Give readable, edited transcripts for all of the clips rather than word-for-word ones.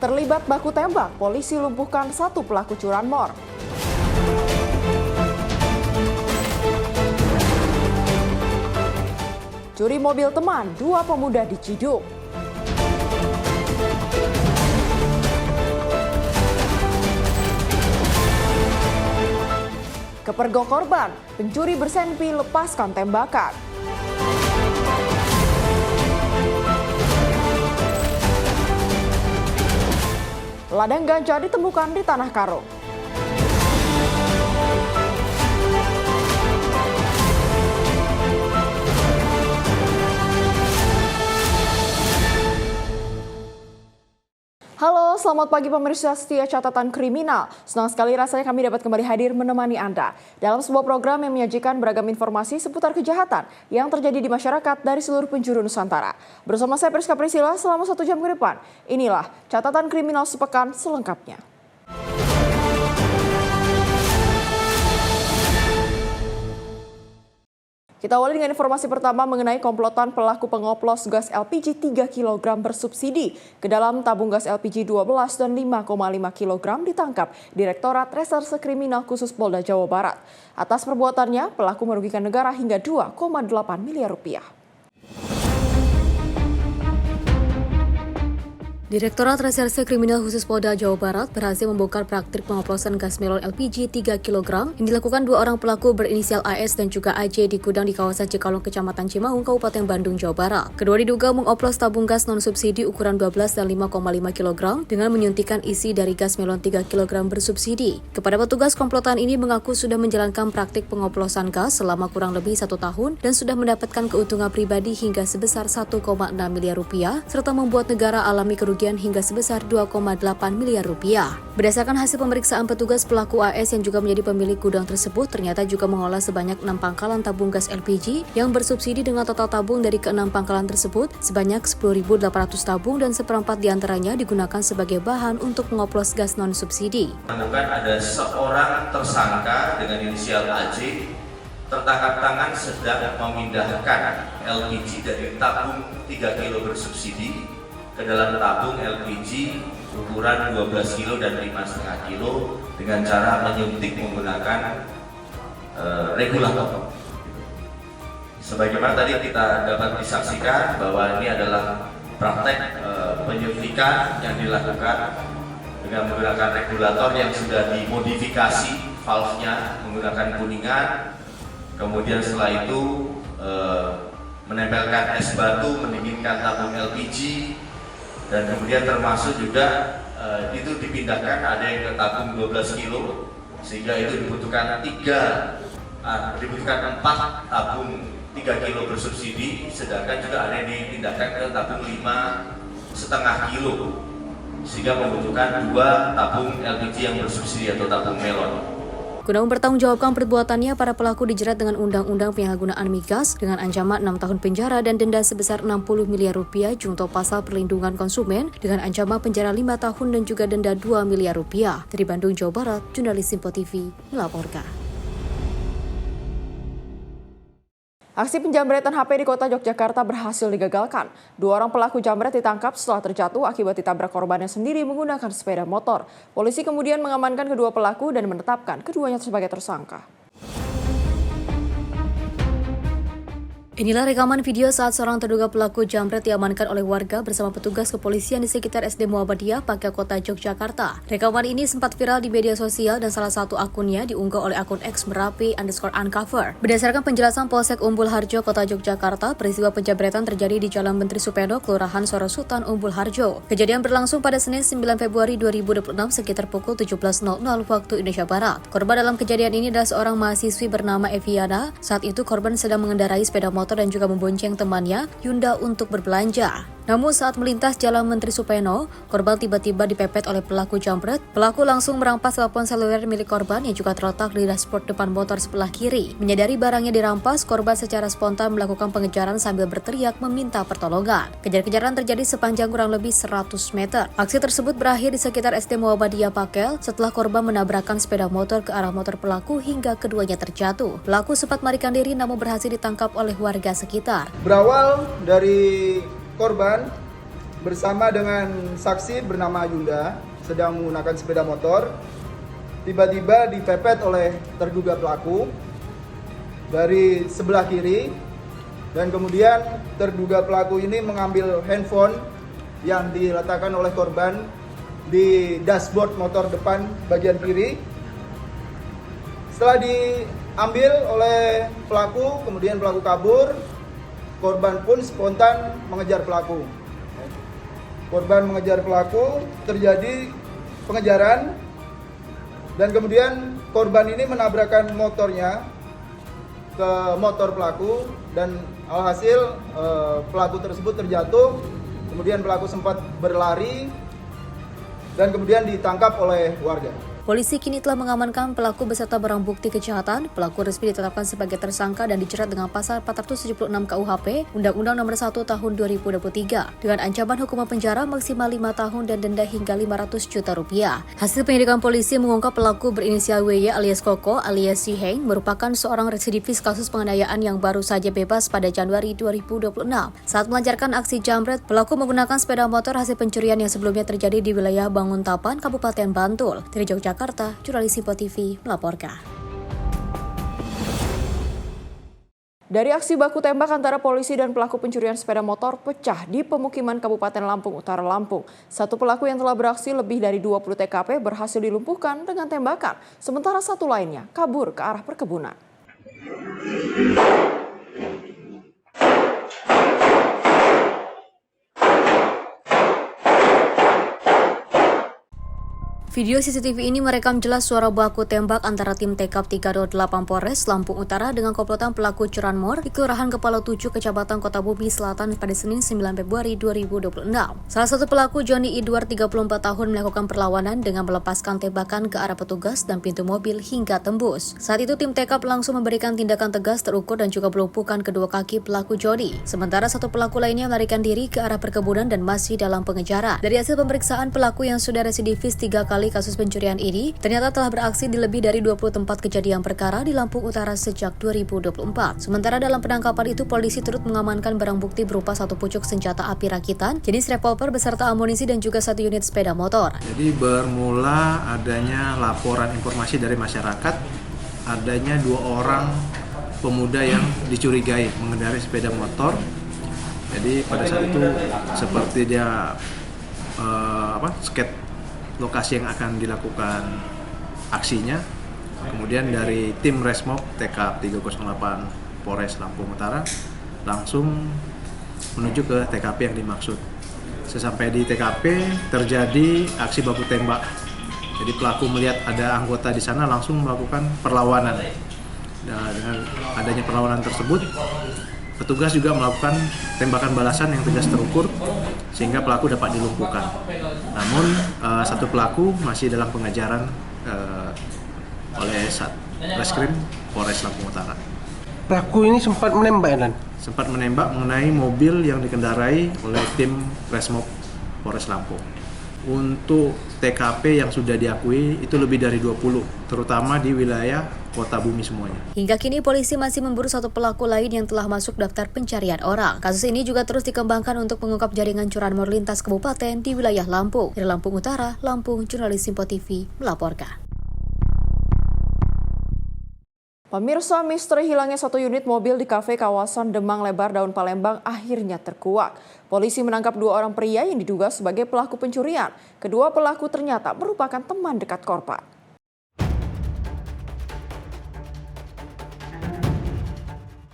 Terlibat baku tembak, polisi lumpuhkan satu pelaku curanmor. Curi mobil teman, dua pemuda diciduk. Kepergok korban, pencuri bersenpi lepaskan tembakan. Ladang ganja ditemukan di Tanah Karo. Halo, selamat pagi pemirsa setia Catatan Kriminal. Senang sekali rasanya kami dapat kembali hadir menemani Anda dalam sebuah program yang menyajikan beragam informasi seputar kejahatan yang terjadi di masyarakat dari seluruh penjuru Nusantara. Bersama saya Priska Priscilla selama 1 jam ke depan. Inilah Catatan Kriminal sepekan selengkapnya. Kita awali dengan informasi pertama mengenai komplotan pelaku pengoplos gas LPG 3 kg bersubsidi ke dalam tabung gas LPG 12 dan 5,5 kg ditangkap Direktorat Reserse Kriminal Khusus Polda Jawa Barat. Atas perbuatannya, pelaku merugikan negara hingga 2,8 miliar rupiah. Direktorat Reserse Kriminal Khusus Polda Jawa Barat berhasil membongkar praktik pengoplosan gas melon LPG 3 kg yang dilakukan dua orang pelaku berinisial AS dan juga AJ di gudang di kawasan Cikalong, Kecamatan Cimaung, Kabupaten Bandung, Jawa Barat. Kedua diduga mengoplos tabung gas non-subsidi ukuran 12 dan 5,5 kg dengan menyuntikkan isi dari gas melon 3 kg bersubsidi. Kepada petugas, komplotan ini mengaku sudah menjalankan praktik pengoplosan gas selama kurang lebih 1 tahun dan sudah mendapatkan keuntungan pribadi hingga sebesar 1,6 miliar rupiah serta membuat negara alami kerugian hingga sebesar 2,8 miliar rupiah. Berdasarkan hasil pemeriksaan petugas, pelaku AS yang juga menjadi pemilik gudang tersebut ternyata juga mengolah sebanyak 6 pangkalan tabung gas LPG yang bersubsidi dengan total tabung dari ke-6 pangkalan tersebut sebanyak 10.800 tabung dan seperempat diantaranya digunakan sebagai bahan untuk mengoplos gas non-subsidi. Menemukan ada seorang tersangka dengan inisial AJ tertangkap tangan sedang memindahkan LPG dari tabung 3 kg bersubsidi ke dalam tabung LPG ukuran 12 kg dan 5,5 kg dengan cara menyuntik menggunakan regulator. Sebagaimana tadi kita dapat disaksikan bahwa ini adalah praktek penyuntikan yang dilakukan dengan menggunakan regulator yang sudah dimodifikasi valve-nya menggunakan kuningan, kemudian setelah itu menempelkan es batu mendinginkan tabung LPG. Dan kemudian termasuk juga itu dipindahkan, ada yang ke tabung 12 kg sehingga itu dibutuhkan 4 tabung 3 kg bersubsidi, sedangkan juga ada yang dipindahkan ke tabung 5,5 kg sehingga membutuhkan 2 tabung LPG yang bersubsidi atau tabung melon. Guna mempertanggungjawabkan perbuatannya, para pelaku dijerat dengan Undang-Undang Penyalahgunaan Migas dengan ancaman 6 tahun penjara dan denda sebesar 60 miliar rupiah junto pasal perlindungan konsumen dengan ancaman penjara 5 tahun dan juga denda 2 miliar rupiah. Dari Bandung, Jawa Barat, jurnalis Simpo TV melaporkan. Aksi penjamretan HP di kota Yogyakarta berhasil digagalkan. 2 orang pelaku jambret ditangkap setelah terjatuh akibat ditabrak korbannya sendiri menggunakan sepeda motor. Polisi kemudian mengamankan kedua pelaku dan menetapkan keduanya sebagai tersangka. Inilah rekaman video saat seorang terduga pelaku jambret diamankan oleh warga bersama petugas kepolisian di sekitar SD Muhammadiyah, Pangkal Kota Yogyakarta. Rekaman ini sempat viral di media sosial dan salah satu akunnya diunggah oleh akun @merapi_uncover. Berdasarkan penjelasan Polsek Umbul Harjo, Kota Yogyakarta, peristiwa penjambretan terjadi di Jalan Menteri Supeno, Kelurahan Sorosutan, Umbul Harjo. Kejadian berlangsung pada Senin 9 Februari 2026 sekitar pukul 17.00 waktu Indonesia Barat. Korban dalam kejadian ini adalah seorang mahasiswi bernama Eviana. Saat itu korban sedang mengendarai sepeda motor dan juga membonceng temannya, Yunda, untuk berbelanja. Namun saat melintas Jalan Menteri Supeno, korban tiba-tiba dipepet oleh pelaku jambret. Pelaku langsung merampas telepon seluler milik korban yang juga terletak di dashboard depan motor sebelah kiri. Menyadari barangnya dirampas, korban secara spontan melakukan pengejaran sambil berteriak meminta pertolongan. Kejar-kejaran terjadi sepanjang kurang lebih 100 meter. Aksi tersebut berakhir di sekitar SD Muhammadiyah Pakel setelah korban menabrakkan sepeda motor ke arah motor pelaku hingga keduanya terjatuh. Pelaku sempat melarikan diri namun berhasil ditangkap oleh warga sekitar. Berawal dari korban bersama dengan saksi bernama Yunda sedang menggunakan sepeda motor. Tiba-tiba dipepet oleh terduga pelaku dari sebelah kiri, dan kemudian terduga pelaku ini mengambil handphone yang diletakkan oleh korban di dashboard motor depan bagian kiri. Setelah diambil oleh pelaku, kemudian pelaku kabur, korban pun spontan mengejar pelaku. Korban mengejar pelaku, terjadi pengejaran, dan kemudian korban ini menabrakkan motornya ke motor pelaku, dan alhasil pelaku tersebut terjatuh. Kemudian pelaku sempat berlari dan kemudian ditangkap oleh warga. Polisi kini telah mengamankan pelaku beserta barang bukti kejahatan. Pelaku resmi ditetapkan sebagai tersangka dan dijerat dengan pasal 476 KUHP, Undang-Undang Nomor 1 Tahun 2023, dengan ancaman hukuman penjara maksimal 5 tahun dan denda hingga 500 juta rupiah. Hasil penyelidikan polisi mengungkap pelaku berinisial WY alias Koko alias Si Heng merupakan seorang residivis kasus penganiayaan yang baru saja bebas pada Januari 2026. Saat melancarkan aksi jambret, pelaku menggunakan sepeda motor hasil pencurian yang sebelumnya terjadi di wilayah Banguntapan, Kabupaten Bantul. Dari Jakarta, jurnalis Simpo TV melaporkan. Dari aksi baku tembak antara polisi dan pelaku pencurian sepeda motor pecah di pemukiman Kabupaten Lampung Utara, Lampung. Satu pelaku yang telah beraksi lebih dari 20 TKP berhasil dilumpuhkan dengan tembakan, sementara satu lainnya kabur ke arah perkebunan. Video CCTV ini merekam jelas suara baku tembak antara tim TKP 328 Polres Lampung Utara dengan komplotan pelaku curanmor di Kelurahan Kepala 7 Kecamatan Kota Bumi Selatan pada Senin 9 Februari 2026. Salah satu pelaku Johnny Edward 34 tahun melakukan perlawanan dengan melepaskan tembakan ke arah petugas dan pintu mobil hingga tembus. Saat itu tim TKP langsung memberikan tindakan tegas terukur dan juga melumpuhkan kedua kaki pelaku Johnny. Sementara satu pelaku lainnya melarikan diri ke arah perkebunan dan masih dalam pengejaran. Dari hasil pemeriksaan, pelaku yang sudah residivis 3 kali kasus pencurian ini ternyata telah beraksi di lebih dari 20 tempat kejadian perkara di Lampung Utara sejak 2024. Sementara dalam penangkapan itu, polisi turut mengamankan barang bukti berupa satu pucuk senjata api rakitan, jenis revolver beserta amunisi dan juga satu unit sepeda motor. Jadi bermula adanya laporan informasi dari masyarakat, adanya 2 orang pemuda yang dicurigai mengendarai sepeda motor. Jadi pada saat itu seperti dia skate lokasi yang akan dilakukan aksinya. Kemudian dari tim Resmob TKP 308 Polres Lampung Utara langsung menuju ke TKP yang dimaksud. Sesampai di TKP terjadi aksi baku tembak. Jadi pelaku melihat ada anggota di sana langsung melakukan perlawanan. Dan dengan adanya perlawanan tersebut, petugas juga melakukan tembakan balasan yang tegas terukur sehingga pelaku dapat dilumpuhkan. Namun satu pelaku masih dalam pengejaran oleh Satreskrim Polres Lampung Utara. Pelaku ini sempat menembak, Dan? Sempat menembak mengenai mobil yang dikendarai oleh tim Resmob Polres Lampung. Untuk TKP yang sudah diakui itu lebih dari 20, terutama di wilayah Kota Bumi semuanya. Hingga kini polisi masih memburu satu pelaku lain yang telah masuk daftar pencarian orang. Kasus ini juga terus dikembangkan untuk mengungkap jaringan curanmor lintas kabupaten di wilayah Lampung. Dari Lampung Utara, Lampung, jurnalis Simpo TV melaporkan. Pemirsa, misteri hilangnya satu unit mobil di kafe kawasan Demang Lebar Daun Palembang akhirnya terkuak. Polisi menangkap 2 orang pria yang diduga sebagai pelaku pencurian. Kedua pelaku ternyata merupakan teman dekat korban.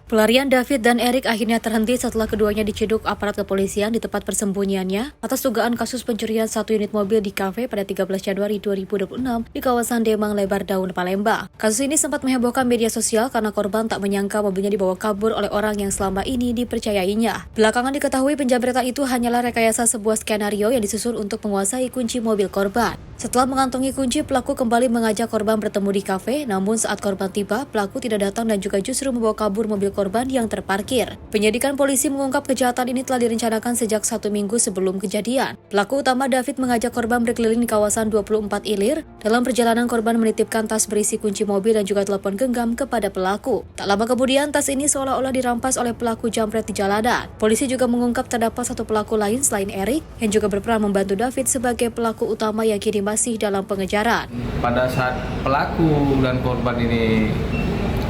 Pelarian David dan Erik akhirnya terhenti setelah keduanya diciduk aparat kepolisian di tempat persembunyiannya atas dugaan kasus pencurian satu unit mobil di kafe pada 13 Januari 2026 di kawasan Demang Lebar Daun Palembang. Kasus ini sempat menghebohkan media sosial karena korban tak menyangka mobilnya dibawa kabur oleh orang yang selama ini dipercayainya. Belakangan diketahui penjamretan itu hanyalah rekayasa sebuah skenario yang disusun untuk menguasai kunci mobil korban. Setelah mengantongi kunci, pelaku kembali mengajak korban bertemu di kafe, namun saat korban tiba, pelaku tidak datang dan juga justru membawa kabur mobil korban yang terparkir. Penyidikan polisi mengungkap kejahatan ini telah direncanakan sejak 1 minggu sebelum kejadian. Pelaku utama David mengajak korban berkeliling di kawasan 24 Ilir. Dalam perjalanan, korban menitipkan tas berisi kunci mobil dan juga telepon genggam kepada pelaku. Tak lama kemudian, tas ini seolah-olah dirampas oleh pelaku jambret di jalanan. Polisi juga mengungkap terdapat satu pelaku lain selain Erik yang juga berperan membantu David sebagai pelaku utama yang kini masih dalam pengejaran. Pada saat pelaku dan korban ini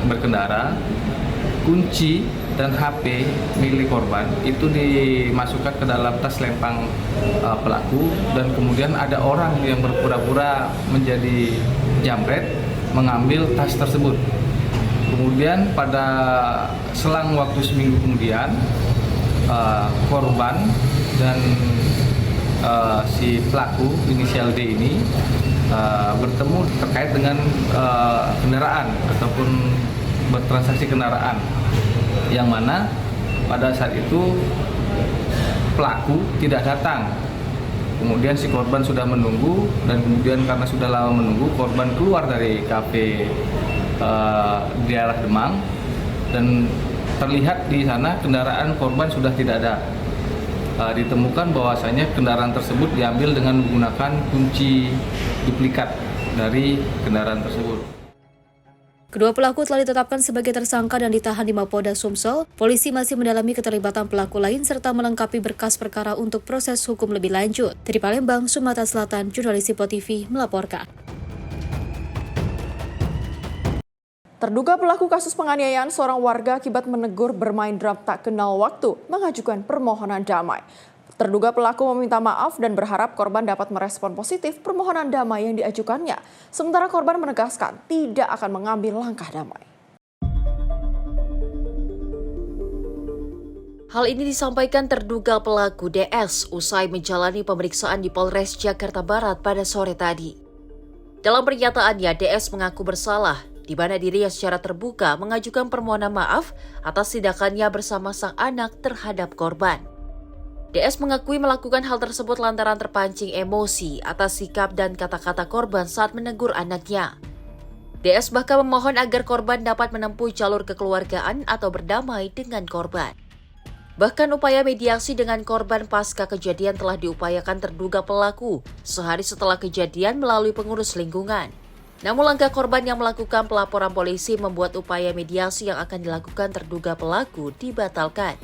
berkendara, kunci dan HP milik korban itu dimasukkan ke dalam tas lempang pelaku, dan kemudian ada orang yang berpura-pura menjadi jambret mengambil tas tersebut. Kemudian pada selang waktu seminggu kemudian, korban dan si pelaku inisial D ini bertemu terkait dengan kendaraan ataupun bertransaksi kendaraan, yang mana pada saat itu pelaku tidak datang. Kemudian si korban sudah menunggu, dan kemudian karena sudah lama menunggu, korban keluar dari kafe di daerah Demang, dan terlihat di sana kendaraan korban sudah tidak ada. Ditemukan bahwasanya kendaraan tersebut diambil dengan menggunakan kunci duplikat dari kendaraan tersebut. Kedua pelaku telah ditetapkan sebagai tersangka dan ditahan di Mapolda Sumsel. Polisi masih mendalami keterlibatan pelaku lain serta melengkapi berkas perkara untuk proses hukum lebih lanjut. Dari Palembang, Sumatera Selatan, jurnalis Sipo TV melaporkan. Terduga pelaku kasus penganiayaan seorang warga akibat menegur bermain drum tak kenal waktu mengajukan permohonan damai. Terduga pelaku meminta maaf dan berharap korban dapat merespon positif permohonan damai yang diajukannya. Sementara korban menegaskan tidak akan mengambil langkah damai. Hal ini disampaikan terduga pelaku DS usai menjalani pemeriksaan di Polres Jakarta Barat pada sore tadi. Dalam pernyataannya, DS mengaku bersalah, di mana dirinya secara terbuka mengajukan permohonan maaf atas tindakannya bersama sang anak terhadap korban. DS mengakui melakukan hal tersebut lantaran terpancing emosi atas sikap dan kata-kata korban saat menegur anaknya. DS bahkan memohon agar korban dapat menempuh jalur kekeluargaan atau berdamai dengan korban. Bahkan upaya mediasi dengan korban pasca kejadian telah diupayakan terduga pelaku sehari setelah kejadian melalui pengurus lingkungan. Namun langkah korban yang melakukan pelaporan polisi membuat upaya mediasi yang akan dilakukan terduga pelaku dibatalkan.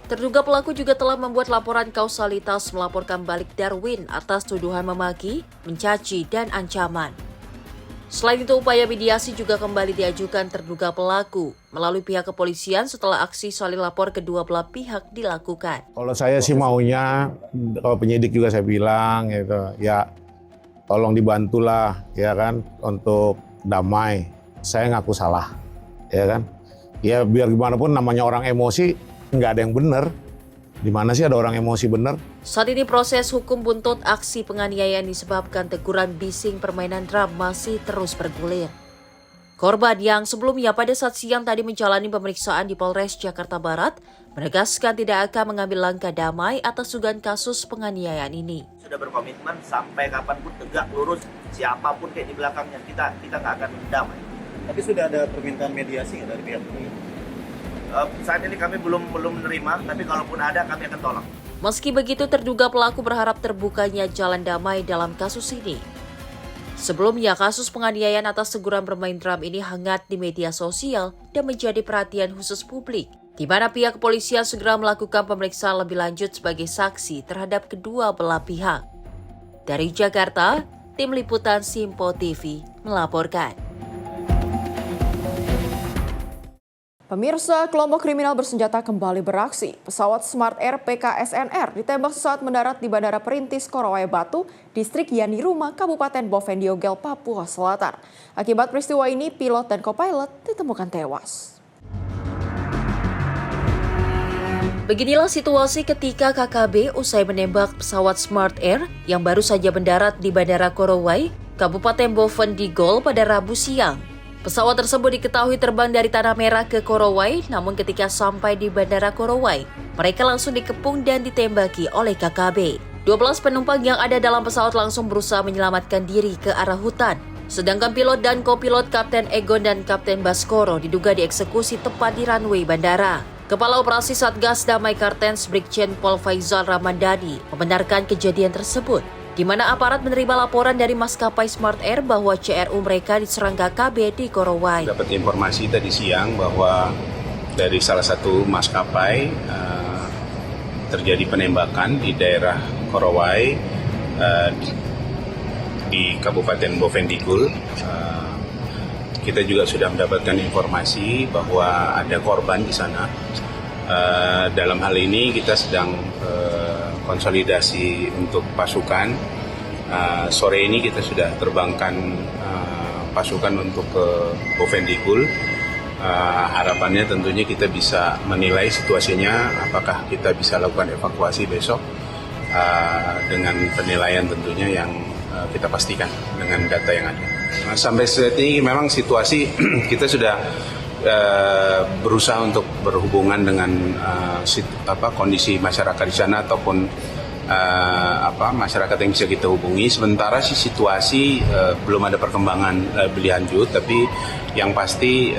Terduga pelaku juga telah membuat laporan kausalitas melaporkan balik Darwin atas tuduhan memaki, mencaci, dan ancaman. Selain itu, upaya mediasi juga kembali diajukan terduga pelaku melalui pihak kepolisian setelah aksi saling lapor kedua belah pihak dilakukan. Kalau saya sih maunya, kalau penyidik juga saya bilang gitu, ya tolong dibantulah ya kan untuk damai. Saya ngaku salah, ya kan. Ya biar gimana pun namanya orang emosi nggak ada yang benar. Di mana sih ada orang emosi benar? Saat ini proses hukum buntut aksi penganiayaan disebabkan teguran bising permainan drum masih terus bergulir. Korban yang sebelumnya pada saat siang tadi menjalani pemeriksaan di Polres Jakarta Barat menegaskan tidak akan mengambil langkah damai atas dugaan kasus penganiayaan ini. Sudah berkomitmen sampai kapanpun tegak lurus, siapapun kayak di belakangnya kita nggak akan damai. Tapi sudah ada permintaan mediasi nggak dari pihak ini? Saat ini kami belum menerima, tapi kalaupun ada kami akan tolong. Meski begitu, terduga pelaku berharap terbukanya jalan damai dalam kasus ini. Sebelumnya, kasus penganiayaan atas teguran bermain drum ini hangat di media sosial dan menjadi perhatian khusus publik, di mana pihak kepolisian segera melakukan pemeriksaan lebih lanjut sebagai saksi terhadap kedua belah pihak. Dari Jakarta, tim liputan Simpo TV melaporkan. Pemirsa, kelompok kriminal bersenjata kembali beraksi. Pesawat Smart Air PKSNR ditembak sesaat mendarat di Bandara Perintis Korowai Batu, Distrik Yaniruma, Kabupaten Bovendiogel, Papua Selatan. Akibat peristiwa ini, pilot dan co-pilot ditemukan tewas. Beginilah situasi ketika KKB usai menembak pesawat Smart Air yang baru saja mendarat di Bandara Korowai, Kabupaten Bovendigol pada Rabu siang. Pesawat tersebut diketahui terbang dari Tanah Merah ke Korowai, namun ketika sampai di Bandara Korowai, mereka langsung dikepung dan ditembaki oleh KKB. 12 penumpang yang ada dalam pesawat langsung berusaha menyelamatkan diri ke arah hutan. Sedangkan pilot dan kopilot Kapten Egon dan Kapten Baskoro diduga dieksekusi tepat di runway bandara. Kepala Operasi Satgas Damai Kartens Brigjen Pol Faizal Ramandani membenarkan kejadian tersebut, di mana aparat menerima laporan dari maskapai Smart Air bahwa CRU mereka diserang KKB di Korowai. Dapat informasi tadi siang bahwa dari salah satu maskapai terjadi penembakan di daerah Korowai di Kabupaten Bovendigul. Kita juga sudah mendapatkan informasi bahwa ada korban di sana. Dalam hal ini kita sedang konsolidasi untuk pasukan. Sore ini kita sudah terbangkan pasukan untuk ke Bovendigul. Harapannya tentunya kita bisa menilai situasinya, apakah kita bisa lakukan evakuasi besok dengan penilaian tentunya yang kita pastikan dengan data yang ada. Sampai saat ini memang situasi kita sudah berusaha untuk berhubungan dengan kondisi masyarakat di sana ataupun masyarakat yang bisa kita hubungi. Sementara sih situasi belum ada perkembangan lebih lanjut, tapi yang pasti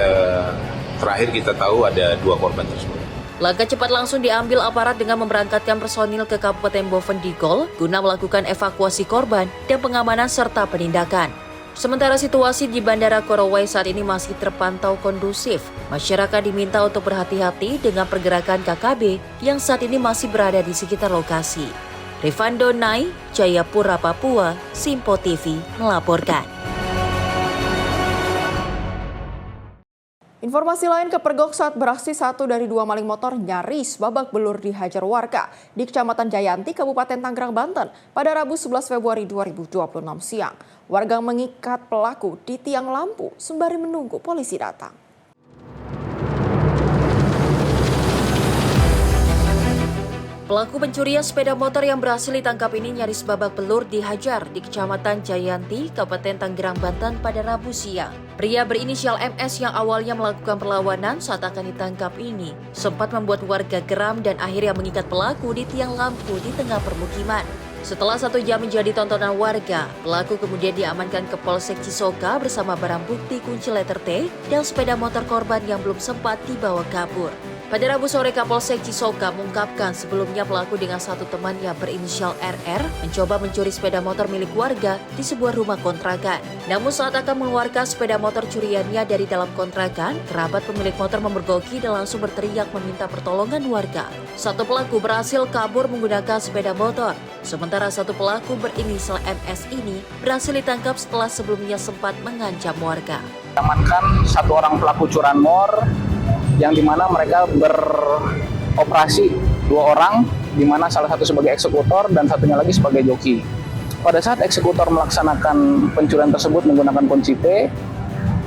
terakhir kita tahu ada 2 korban tersebut. Langkah cepat langsung diambil aparat dengan memberangkatkan personil ke Kabupaten Bovendigul guna melakukan evakuasi korban dan pengamanan serta penindakan. Sementara situasi di Bandara Korowai saat ini masih terpantau kondusif. Masyarakat diminta untuk berhati-hati dengan pergerakan KKB yang saat ini masih berada di sekitar lokasi. Rifando Nai, Jayapura, Papua, Simpo TV melaporkan. Informasi lain, kepergok saat beraksi 1 dari 2 maling motor nyaris babak belur dihajar warga di Kecamatan Jayanti, Kabupaten Tangerang, Banten pada Rabu 11 Februari 2026 siang. Warga mengikat pelaku di tiang lampu sembari menunggu polisi datang. Pelaku pencurian sepeda motor yang berhasil ditangkap ini nyaris babak belur dihajar di Kecamatan Jayanti, Kabupaten Tangerang, Banten pada Rabu siang. Pria berinisial MS yang awalnya melakukan perlawanan saat akan ditangkap ini sempat membuat warga geram dan akhirnya mengikat pelaku di tiang lampu di tengah permukiman. Setelah 1 jam menjadi tontonan warga, pelaku kemudian diamankan ke Polsek Cisoka bersama barang bukti kunci letter T dan sepeda motor korban yang belum sempat dibawa kabur. Pada Rabu sore, Kapolsek Cisoka mengungkapkan sebelumnya pelaku dengan satu temannya berinisial RR mencoba mencuri sepeda motor milik warga di sebuah rumah kontrakan. Namun saat akan mengeluarkan sepeda motor curiannya dari dalam kontrakan, kerabat pemilik motor memergoki dan langsung berteriak meminta pertolongan warga. Satu pelaku berhasil kabur menggunakan sepeda motor, sementara satu pelaku berinisial MS ini berhasil ditangkap setelah sebelumnya sempat mengancam warga. Amankan 1 orang pelaku curanmor yang dimana mereka beroperasi 2 orang, dimana salah satu sebagai eksekutor dan satunya lagi sebagai joki. Pada saat eksekutor melaksanakan pencurian tersebut menggunakan kunci T,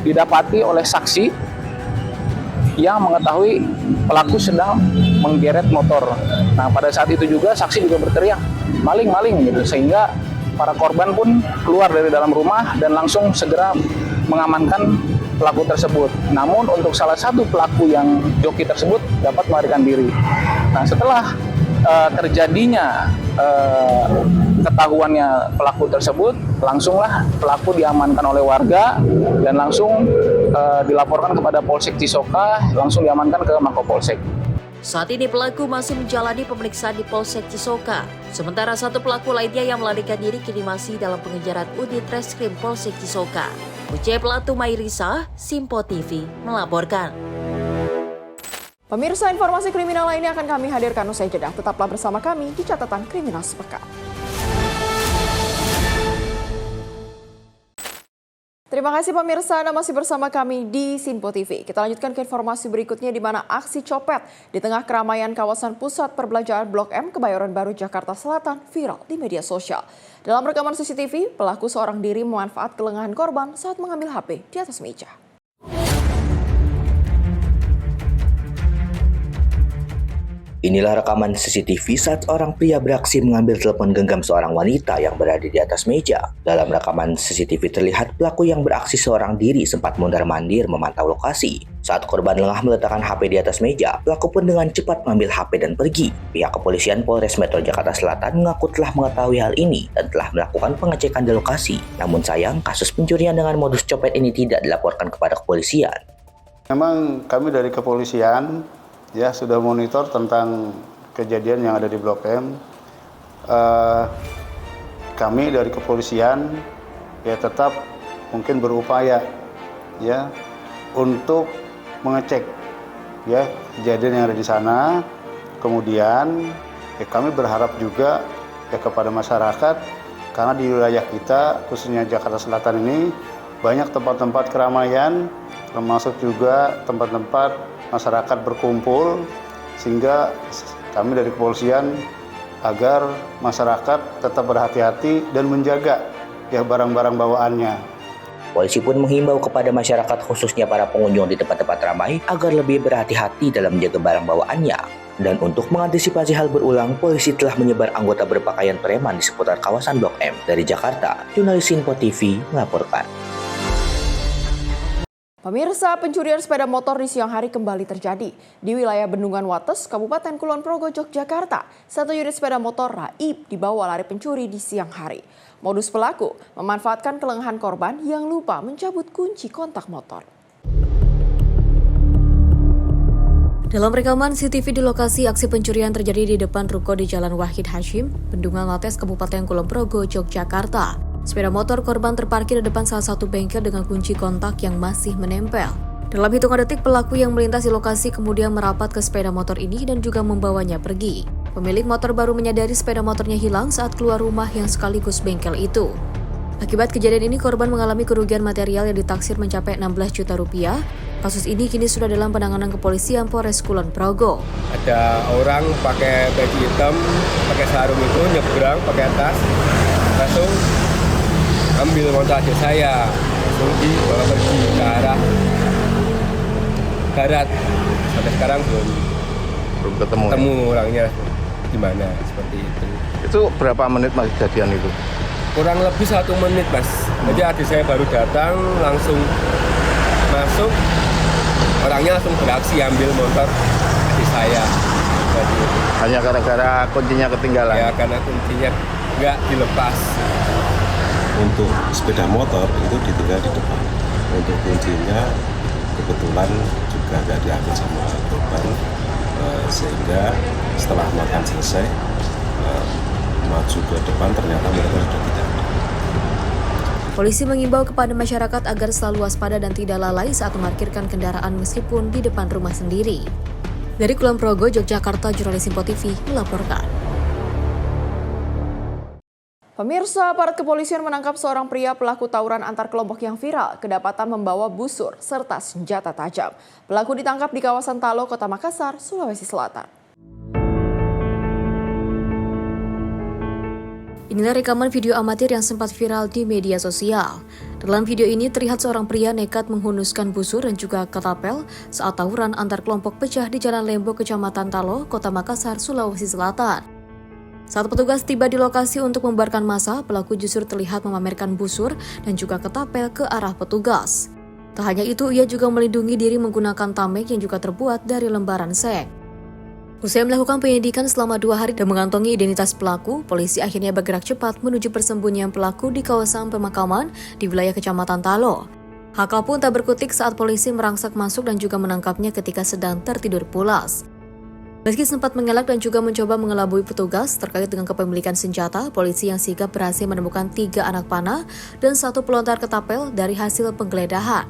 didapati oleh saksi yang mengetahui pelaku sedang menggeret motor. Nah, pada saat itu juga saksi juga berteriak maling gitu, sehingga para korban pun keluar dari dalam rumah dan langsung segera mengamankan pelaku tersebut. Namun untuk salah satu pelaku yang joki tersebut dapat melarikan diri. Nah, setelah terjadinya ketahuannya pelaku tersebut, langsunglah pelaku diamankan oleh warga dan langsung dilaporkan kepada Polsek Cisoka, langsung diamankan ke Makopolsek. Saat ini pelaku masih menjalani pemeriksaan di Polsek Cisoka. Sementara satu pelaku lainnya yang melarikan diri kini masih dalam pengejaran unit Reskrim Polsek Cisoka. Ucai Pelatu Mairisa, Simpo TV melaporkan. Pemirsa, informasi kriminal lainnya akan kami hadirkan usai jeda. Tetaplah bersama kami di Catatan Kriminal Sepekan. Terima kasih pemirsa, Anda masih bersama kami di Simpo TV. Kita lanjutkan ke informasi berikutnya di mana aksi copet di tengah keramaian kawasan pusat perbelanjaan Blok M Kebayoran Baru, Jakarta Selatan viral di media sosial. Dalam rekaman CCTV, pelaku seorang diri memanfaat kelengahan korban saat mengambil HP di atas meja. Inilah rekaman CCTV saat seorang pria beraksi mengambil telepon genggam seorang wanita yang berada di atas meja. Dalam rekaman CCTV terlihat pelaku yang beraksi seorang diri sempat mondar-mandir memantau lokasi. Saat korban lengah meletakkan HP di atas meja, pelaku pun dengan cepat mengambil HP dan pergi. Pihak kepolisian Polres Metro Jakarta Selatan mengaku telah mengetahui hal ini dan telah melakukan pengecekan di lokasi. Namun sayang, kasus pencurian dengan modus copet ini tidak dilaporkan kepada kepolisian. Memang kami dari kepolisian ya sudah monitor tentang kejadian yang ada di Blok M. Kami dari kepolisian ya tetap mungkin berupaya ya untuk mengecek ya kejadian yang ada di sana. Kemudian ya kami berharap juga ya kepada masyarakat, karena di wilayah kita khususnya Jakarta Selatan ini banyak tempat-tempat keramaian, termasuk juga tempat-tempat masyarakat berkumpul, sehingga kami dari kepolisian agar masyarakat tetap berhati-hati dan menjaga ya barang-barang bawaannya. Polisi pun menghimbau kepada masyarakat khususnya para pengunjung di tempat-tempat ramai agar lebih berhati-hati dalam menjaga barang bawaannya. Dan untuk mengantisipasi hal berulang, polisi telah menyebar anggota berpakaian preman di seputar kawasan Blok M. Dari Jakarta, jurnalis Info TV melaporkan. Pemirsa, pencurian sepeda motor di siang hari kembali terjadi di wilayah Bendungan Wates, Kabupaten Kulon Progo, Yogyakarta. Satu unit sepeda motor raib dibawa lari pencuri di siang hari. Modus pelaku memanfaatkan kelengahan korban yang lupa mencabut kunci kontak motor. Dalam rekaman CCTV di lokasi aksi pencurian terjadi di depan ruko di Jalan Wahid Hashim, Bendungan Wates, Kabupaten Kulon Progo, Yogyakarta. Sepeda motor korban terparkir di depan salah satu bengkel dengan kunci kontak yang masih menempel. Dalam hitungan detik, pelaku yang melintas di lokasi kemudian merapat ke sepeda motor ini dan juga membawanya pergi. Pemilik motor baru menyadari sepeda motornya hilang saat keluar rumah yang sekaligus bengkel itu. Akibat kejadian ini, korban mengalami kerugian material yang ditaksir mencapai 16 juta rupiah. Kasus ini kini sudah dalam penanganan kepolisian Polres Kulon Progo. Ada orang pakai baju hitam, pakai sarung itu nyebrang pakai tas, langsung ambil motor adik saya, langsung dibawa pergi ke arah barat. Sampai sekarang belum ketemu orangnya di mana, seperti itu. Itu berapa menit mas kejadian itu? Kurang lebih 1 menit mas. Jadi adik saya baru datang, langsung masuk, orangnya langsung beraksi ambil motor adik saya. Hanya gara-gara kuncinya ketinggalan? Ya, karena kuncinya nggak dilepas. Untuk sepeda motor itu ditinggal di depan. Untuk kuncinya kebetulan juga nggak diambil sama korban, sehingga setelah makan selesai maju ke depan ternyata motor sudah tidak ada. Polisi mengimbau kepada masyarakat agar selalu waspada dan tidak lalai saat memarkirkan kendaraan meskipun di depan rumah sendiri. Dari Kulon Progo, Yogyakarta, jurnalis Info TV melaporkan. Pemirsa, aparat kepolisian menangkap seorang pria pelaku tawuran antar kelompok yang viral, kedapatan membawa busur serta senjata tajam. Pelaku ditangkap di kawasan Talo, Kota Makassar, Sulawesi Selatan. Inilah rekaman video amatir yang sempat viral di media sosial. Dalam video ini terlihat seorang pria nekat menghunuskan busur dan juga ketapel saat tawuran antar kelompok pecah di Jalan Lembo, Kecamatan Talo, Kota Makassar, Sulawesi Selatan. Saat petugas tiba di lokasi untuk membubarkan massa, pelaku justru terlihat memamerkan busur dan juga ketapel ke arah petugas. Tak hanya itu, ia juga melindungi diri menggunakan tameng yang juga terbuat dari lembaran seng. Usai melakukan penyelidikan selama 2 hari dan mengantongi identitas pelaku, polisi akhirnya bergerak cepat menuju persembunyian pelaku di kawasan pemakaman di wilayah Kecamatan Talo. HK pun tak berkutik saat polisi merangsak masuk dan juga menangkapnya ketika sedang tertidur pulas. Meski sempat mengelak dan juga mencoba mengelabui petugas terkait dengan kepemilikan senjata, polisi yang sigap berhasil menemukan 3 anak panah dan 1 pelontar ketapel dari hasil penggeledahan.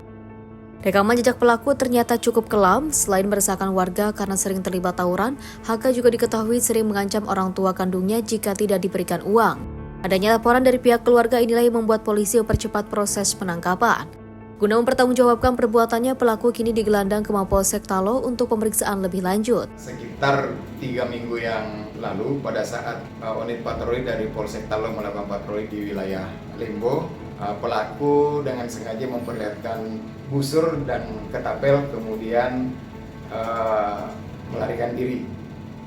Rekaman jejak pelaku ternyata cukup kelam. Selain meresahkan warga karena sering terlibat tawuran, HK juga diketahui sering mengancam orang tua kandungnya jika tidak diberikan uang. Adanya laporan dari pihak keluarga inilah yang membuat polisi mempercepat proses penangkapan. Guna mempertanggungjawabkan perbuatannya, pelaku kini digelandang ke Mapolsek Talo untuk pemeriksaan lebih lanjut. Sekitar 3 minggu yang lalu, pada saat unit patroli dari Polsek Talo melakukan patroli di wilayah Lembo, pelaku dengan sengaja memperlihatkan busur dan ketapel, kemudian melarikan diri.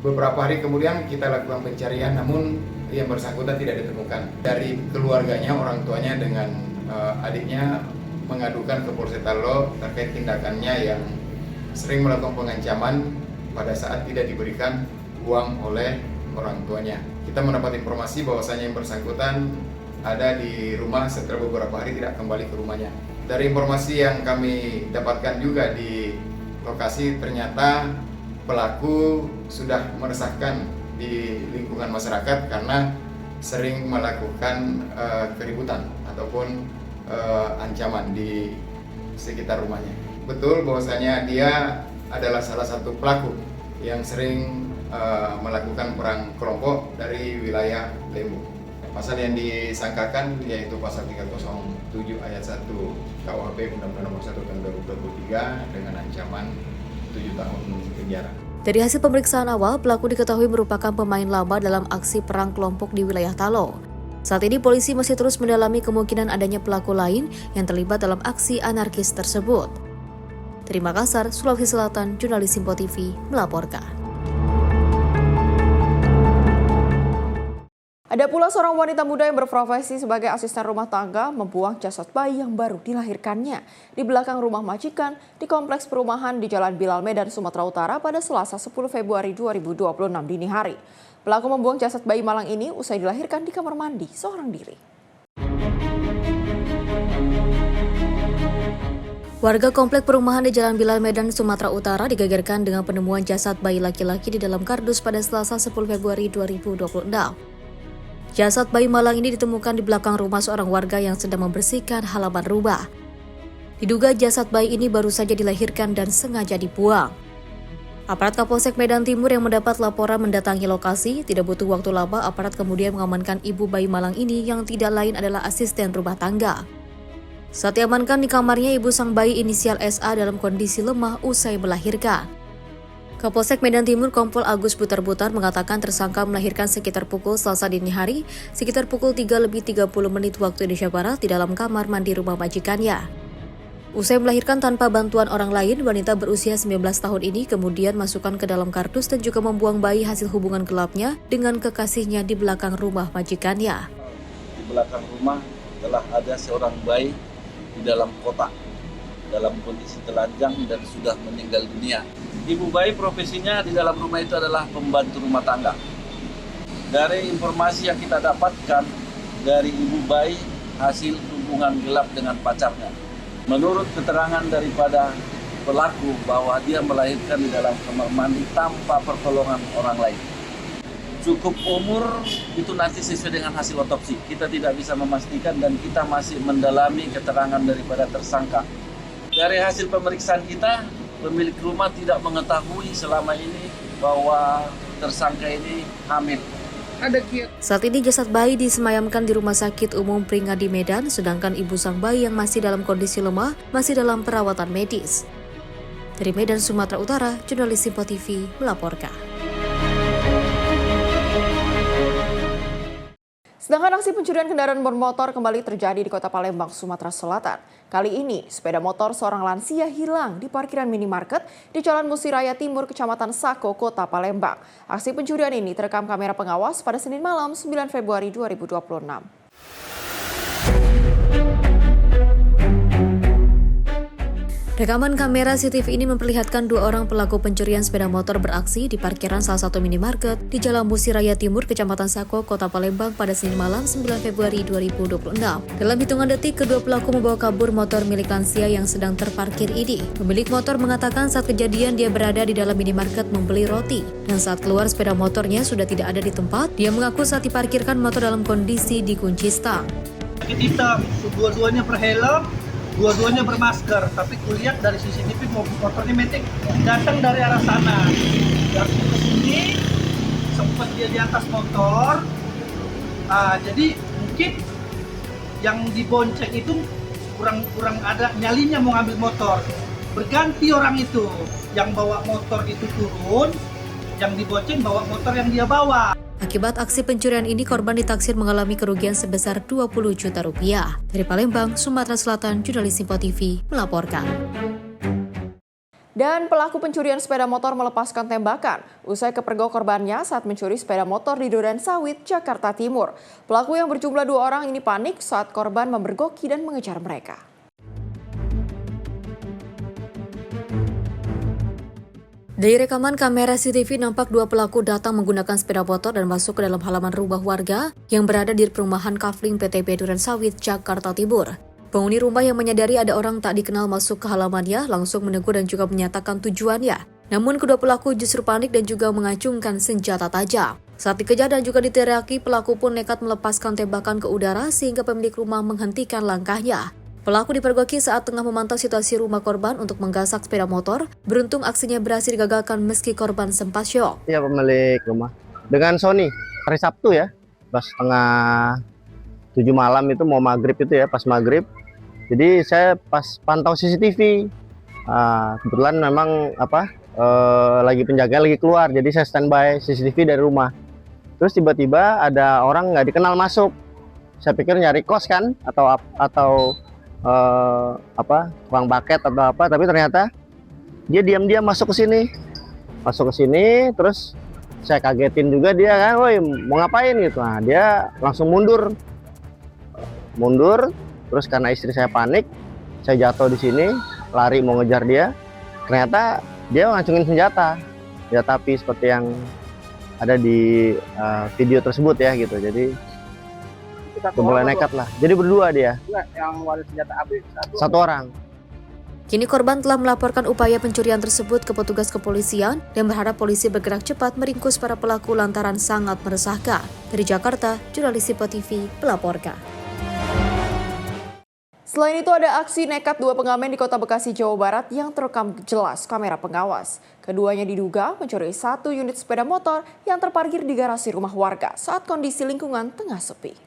Beberapa hari kemudian kita lakukan pencarian, namun yang bersangkutan tidak ditemukan. Dari keluarganya, orang tuanya dengan adiknya mengadukan ke Polsek Tallo terkait tindakannya yang sering melakukan pengancaman pada saat tidak diberikan uang oleh orang tuanya. Kita mendapat informasi bahwasanya yang bersangkutan ada di rumah setelah beberapa hari tidak kembali ke rumahnya. Dari informasi yang kami dapatkan juga di lokasi, ternyata pelaku sudah meresahkan di lingkungan masyarakat karena sering melakukan keributan ataupun ancaman di sekitar rumahnya. Betul bahwasanya dia adalah salah satu pelaku yang sering melakukan perang kelompok dari wilayah Lembu. Pasal yang disangkakan yaitu pasal 307 ayat 1 KUHP Undang-Undang Nomor 1 Tahun 2023 dengan ancaman 7 tahun penjara. Dari hasil pemeriksaan awal, pelaku diketahui merupakan pemain lama dalam aksi perang kelompok di wilayah Tallo. Saat ini polisi masih terus mendalami kemungkinan adanya pelaku lain yang terlibat dalam aksi anarkis tersebut. Dari Makassar, Sulawesi Selatan, jurnalis Simpo TV melaporkan. Ada pula seorang wanita muda yang berprofesi sebagai asisten rumah tangga membuang jasad bayi yang baru dilahirkannya di belakang rumah majikan di kompleks perumahan di Jalan Bilal, Medan, Sumatera Utara pada Selasa 10 Februari 2026 dini hari. Pelaku membuang jasad bayi malang ini usai dilahirkan di kamar mandi seorang diri. Warga komplek perumahan di Jalan Bilal, Medan, Sumatera Utara digegerkan dengan penemuan jasad bayi laki-laki di dalam kardus pada Selasa 10 Februari 2026. Jasad bayi malang ini ditemukan di belakang rumah seorang warga yang sedang membersihkan halaman rumah. Diduga jasad bayi ini baru saja dilahirkan dan sengaja dibuang. Aparat Kapolsek Medan Timur yang mendapat laporan mendatangi lokasi, tidak butuh waktu lama aparat kemudian mengamankan ibu bayi malang ini yang tidak lain adalah asisten rumah tangga. Saat diamankan di kamarnya, ibu sang bayi inisial SA dalam kondisi lemah usai melahirkan. Kapolsek Medan Timur Kompol Agus Butar-Butar mengatakan tersangka melahirkan sekitar pukul Selasa dini hari, sekitar pukul 3:30 waktu Indonesia Barat di dalam kamar mandi rumah majikannya. Usai melahirkan tanpa bantuan orang lain, wanita berusia 19 tahun ini kemudian masukkan ke dalam kardus dan juga membuang bayi hasil hubungan gelapnya dengan kekasihnya di belakang rumah majikannya. Di belakang rumah telah ada seorang bayi di dalam kotak, dalam kondisi telanjang dan sudah meninggal dunia. Ibu bayi profesinya di dalam rumah itu adalah pembantu rumah tangga. Dari informasi yang kita dapatkan dari ibu bayi hasil hubungan gelap dengan pacarnya. Menurut keterangan daripada pelaku bahwa dia melahirkan di dalam kamar mandi tanpa pertolongan orang lain. Cukup umur itu nanti sesuai dengan hasil otopsi. Kita tidak bisa memastikan dan kita masih mendalami keterangan daripada tersangka. Dari hasil pemeriksaan kita, pemilik rumah tidak mengetahui selama ini bahwa tersangka ini hamil. Saat ini jasad bayi disemayamkan di Rumah Sakit Umum Pringadi Medan, sedangkan ibu sang bayi yang masih dalam kondisi lemah masih dalam perawatan medis. Dari Medan, Sumatera Utara, jurnalis Simpo TV melaporkan. Sedangkan aksi pencurian kendaraan bermotor kembali terjadi di Kota Palembang, Sumatera Selatan. Kali ini, sepeda motor seorang lansia hilang di parkiran minimarket di Jalan Musiraya Timur, Kecamatan Sako, Kota Palembang. Aksi pencurian ini terekam kamera pengawas pada Senin malam 9 Februari 2026. Rekaman kamera CCTV ini memperlihatkan dua orang pelaku pencurian sepeda motor beraksi di parkiran salah satu minimarket di Jalan Musiraya Timur, Kecamatan Sako, Kota Palembang pada Senin malam 9 Februari 2026. Dalam hitungan detik, kedua pelaku membawa kabur motor milik lansia yang sedang terparkir ini. Pemilik motor mengatakan saat kejadian dia berada di dalam minimarket membeli roti. Dan saat keluar sepeda motornya sudah tidak ada di tempat. Dia mengaku saat diparkirkan motor dalam kondisi dikunci stang. Hitam, dua-duanya berhelm, dua-duanya bermasker, tapi kulihat dari CCTV motornya metik datang dari arah sana. Dari ke sini sempat dia di atas motor. Jadi mungkin yang dibonceng itu kurang ada nyalinya mau ngambil motor. Berganti orang itu, yang bawa motor itu turun, yang dibonceng bawa motor yang dia bawa. Akibat aksi pencurian ini, korban ditaksir mengalami kerugian sebesar 20 juta rupiah. Dari Palembang, Sumatera Selatan, jurnalis Simpo TV melaporkan. Dan pelaku pencurian sepeda motor melepaskan tembakan usai kepergok korbannya saat mencuri sepeda motor di Duren Sawit, Jakarta Timur. Pelaku yang berjumlah 2 orang ini panik saat korban memergoki dan mengejar mereka. Dari rekaman kamera CCTV nampak 2 pelaku datang menggunakan sepeda motor dan masuk ke dalam halaman rumah warga yang berada di perumahan Kafling PTB Duren Sawit, Jakarta Timur. Penghuni rumah yang menyadari ada orang tak dikenal masuk ke halamannya langsung menegur dan juga menyatakan tujuannya. Namun kedua pelaku justru panik dan juga mengacungkan senjata tajam. Saat dikejar dan juga diteriaki, pelaku pun nekat melepaskan tembakan ke udara sehingga pemilik rumah menghentikan langkahnya. Pelaku dipergoki saat tengah memantau situasi rumah korban untuk menggasak sepeda motor. Beruntung aksinya berhasil digagalkan meski korban sempat syok. Ya, pemilik rumah dengan Sony hari Sabtu ya, pas setengah 7 malam itu mau maghrib itu ya, pas maghrib. Jadi saya pas pantau CCTV, kebetulan memang lagi penjaga lagi keluar, jadi saya standby CCTV dari rumah. Terus tiba-tiba ada orang nggak dikenal masuk. Saya pikir nyari kos kan, atau tukang paket atau apa, tapi ternyata dia diam-diam masuk ke sini, terus saya kagetin juga dia kan, woi mau ngapain gitu. Nah dia langsung mundur, terus karena istri saya panik, saya jatuh di sini, lari mau ngejar dia, ternyata dia ngacungin senjata api seperti yang ada di video tersebut ya gitu. Jadi mulai nekat lah. Jadi berdua dia. Yang wadah senjata api satu orang. Kini korban telah melaporkan upaya pencurian tersebut ke petugas kepolisian dan berharap polisi bergerak cepat meringkus para pelaku lantaran sangat meresahkan. Dari Jakarta, jurnalis SIPO TV melaporkan. Selain itu ada aksi nekat 2 pengamen di Kota Bekasi, Jawa Barat yang terekam jelas kamera pengawas. Keduanya diduga mencuri 1 unit sepeda motor yang terparkir di garasi rumah warga saat kondisi lingkungan tengah sepi.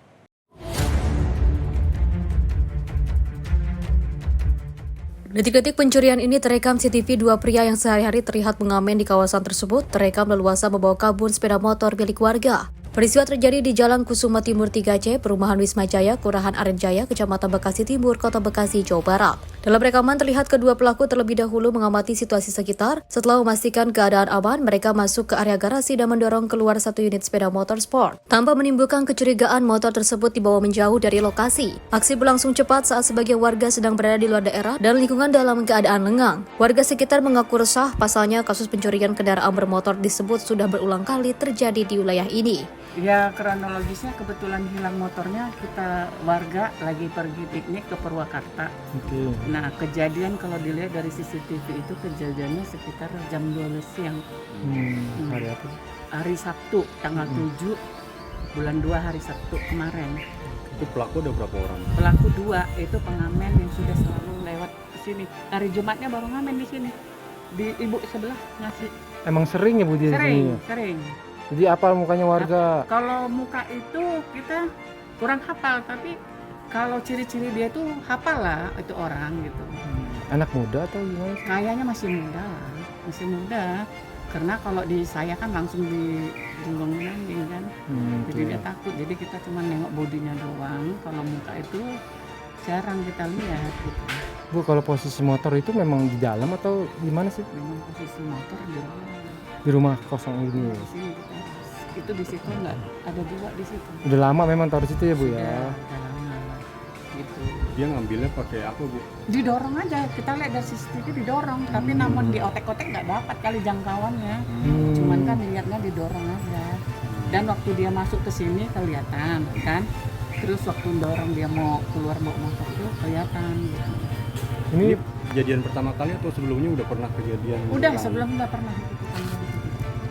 Detik-detik pencurian ini terekam CCTV 2 pria yang sehari-hari terlihat mengamen di kawasan tersebut terekam leluasa membawa kabur sepeda motor milik warga. Peristiwa terjadi di Jalan Kusuma Timur 3C, Perumahan Wisma Jaya, Kelurahan Arenjaya, Kecamatan Bekasi Timur, Kota Bekasi, Jawa Barat. Dalam rekaman terlihat kedua pelaku terlebih dahulu mengamati situasi sekitar. Setelah memastikan keadaan aman, mereka masuk ke area garasi dan mendorong keluar 1 unit sepeda motor sport. Tanpa menimbulkan kecurigaan, motor tersebut dibawa menjauh dari lokasi. Aksi berlangsung cepat saat sebagian warga sedang berada di luar daerah dan lingkungan dalam keadaan lengang. Warga sekitar mengaku resah, pasalnya kasus pencurian kendaraan bermotor disebut sudah berulang kali terjadi di wilayah ini. Ya kronologisnya kebetulan hilang motornya, kita warga lagi pergi piknik ke Purwakarta. Nah kejadian kalau dilihat dari CCTV itu kejadiannya sekitar jam 12 siang. Hari apa? Hari Sabtu tanggal 7 bulan 2 hari Sabtu kemarin. Itu pelaku ada berapa orang? Pelaku 2 itu pengamen yang sudah selalu lewat sini. Hari Jumatnya baru ngamen di sini. Di ibu sebelah ngasih. Emang sering ya Bu di sini? Sering. Jadi apa mukanya warga? Kalau muka itu kita kurang hafal, tapi kalau ciri-ciri dia tuh hafal lah itu orang gitu. Anak muda atau gimana? Kayaknya masih muda. Karena kalau di saya kan langsung di gulung landing kan, jadi dia takut. Jadi kita cuma nengok bodinya doang. Kalau muka itu jarang kita lihat gitu. Bu, kalau posisi motor itu memang di dalam atau gimana sih? Memang posisi motor di dalam. Di rumah kosong ini. Itu di situ nggak ada 2 di situ. Udah lama memang taruh situ ya Bu ya. Udah lama. Gitu. Dia ngambilnya pakai apa Bu? Didorong aja, kita lihat dari CCTV didorong, tapi namun di otek-otek nggak dapat kali jangkauannya. Cuman kan lihatnya didorong aja. Dan waktu dia masuk ke sini kelihatan kan. Terus waktu dorong dia mau keluar bawa motor itu kelihatan gitu. Ini kejadian pertama kali atau sebelumnya udah pernah kejadian? Udah, sebelumnya udah pernah gitu.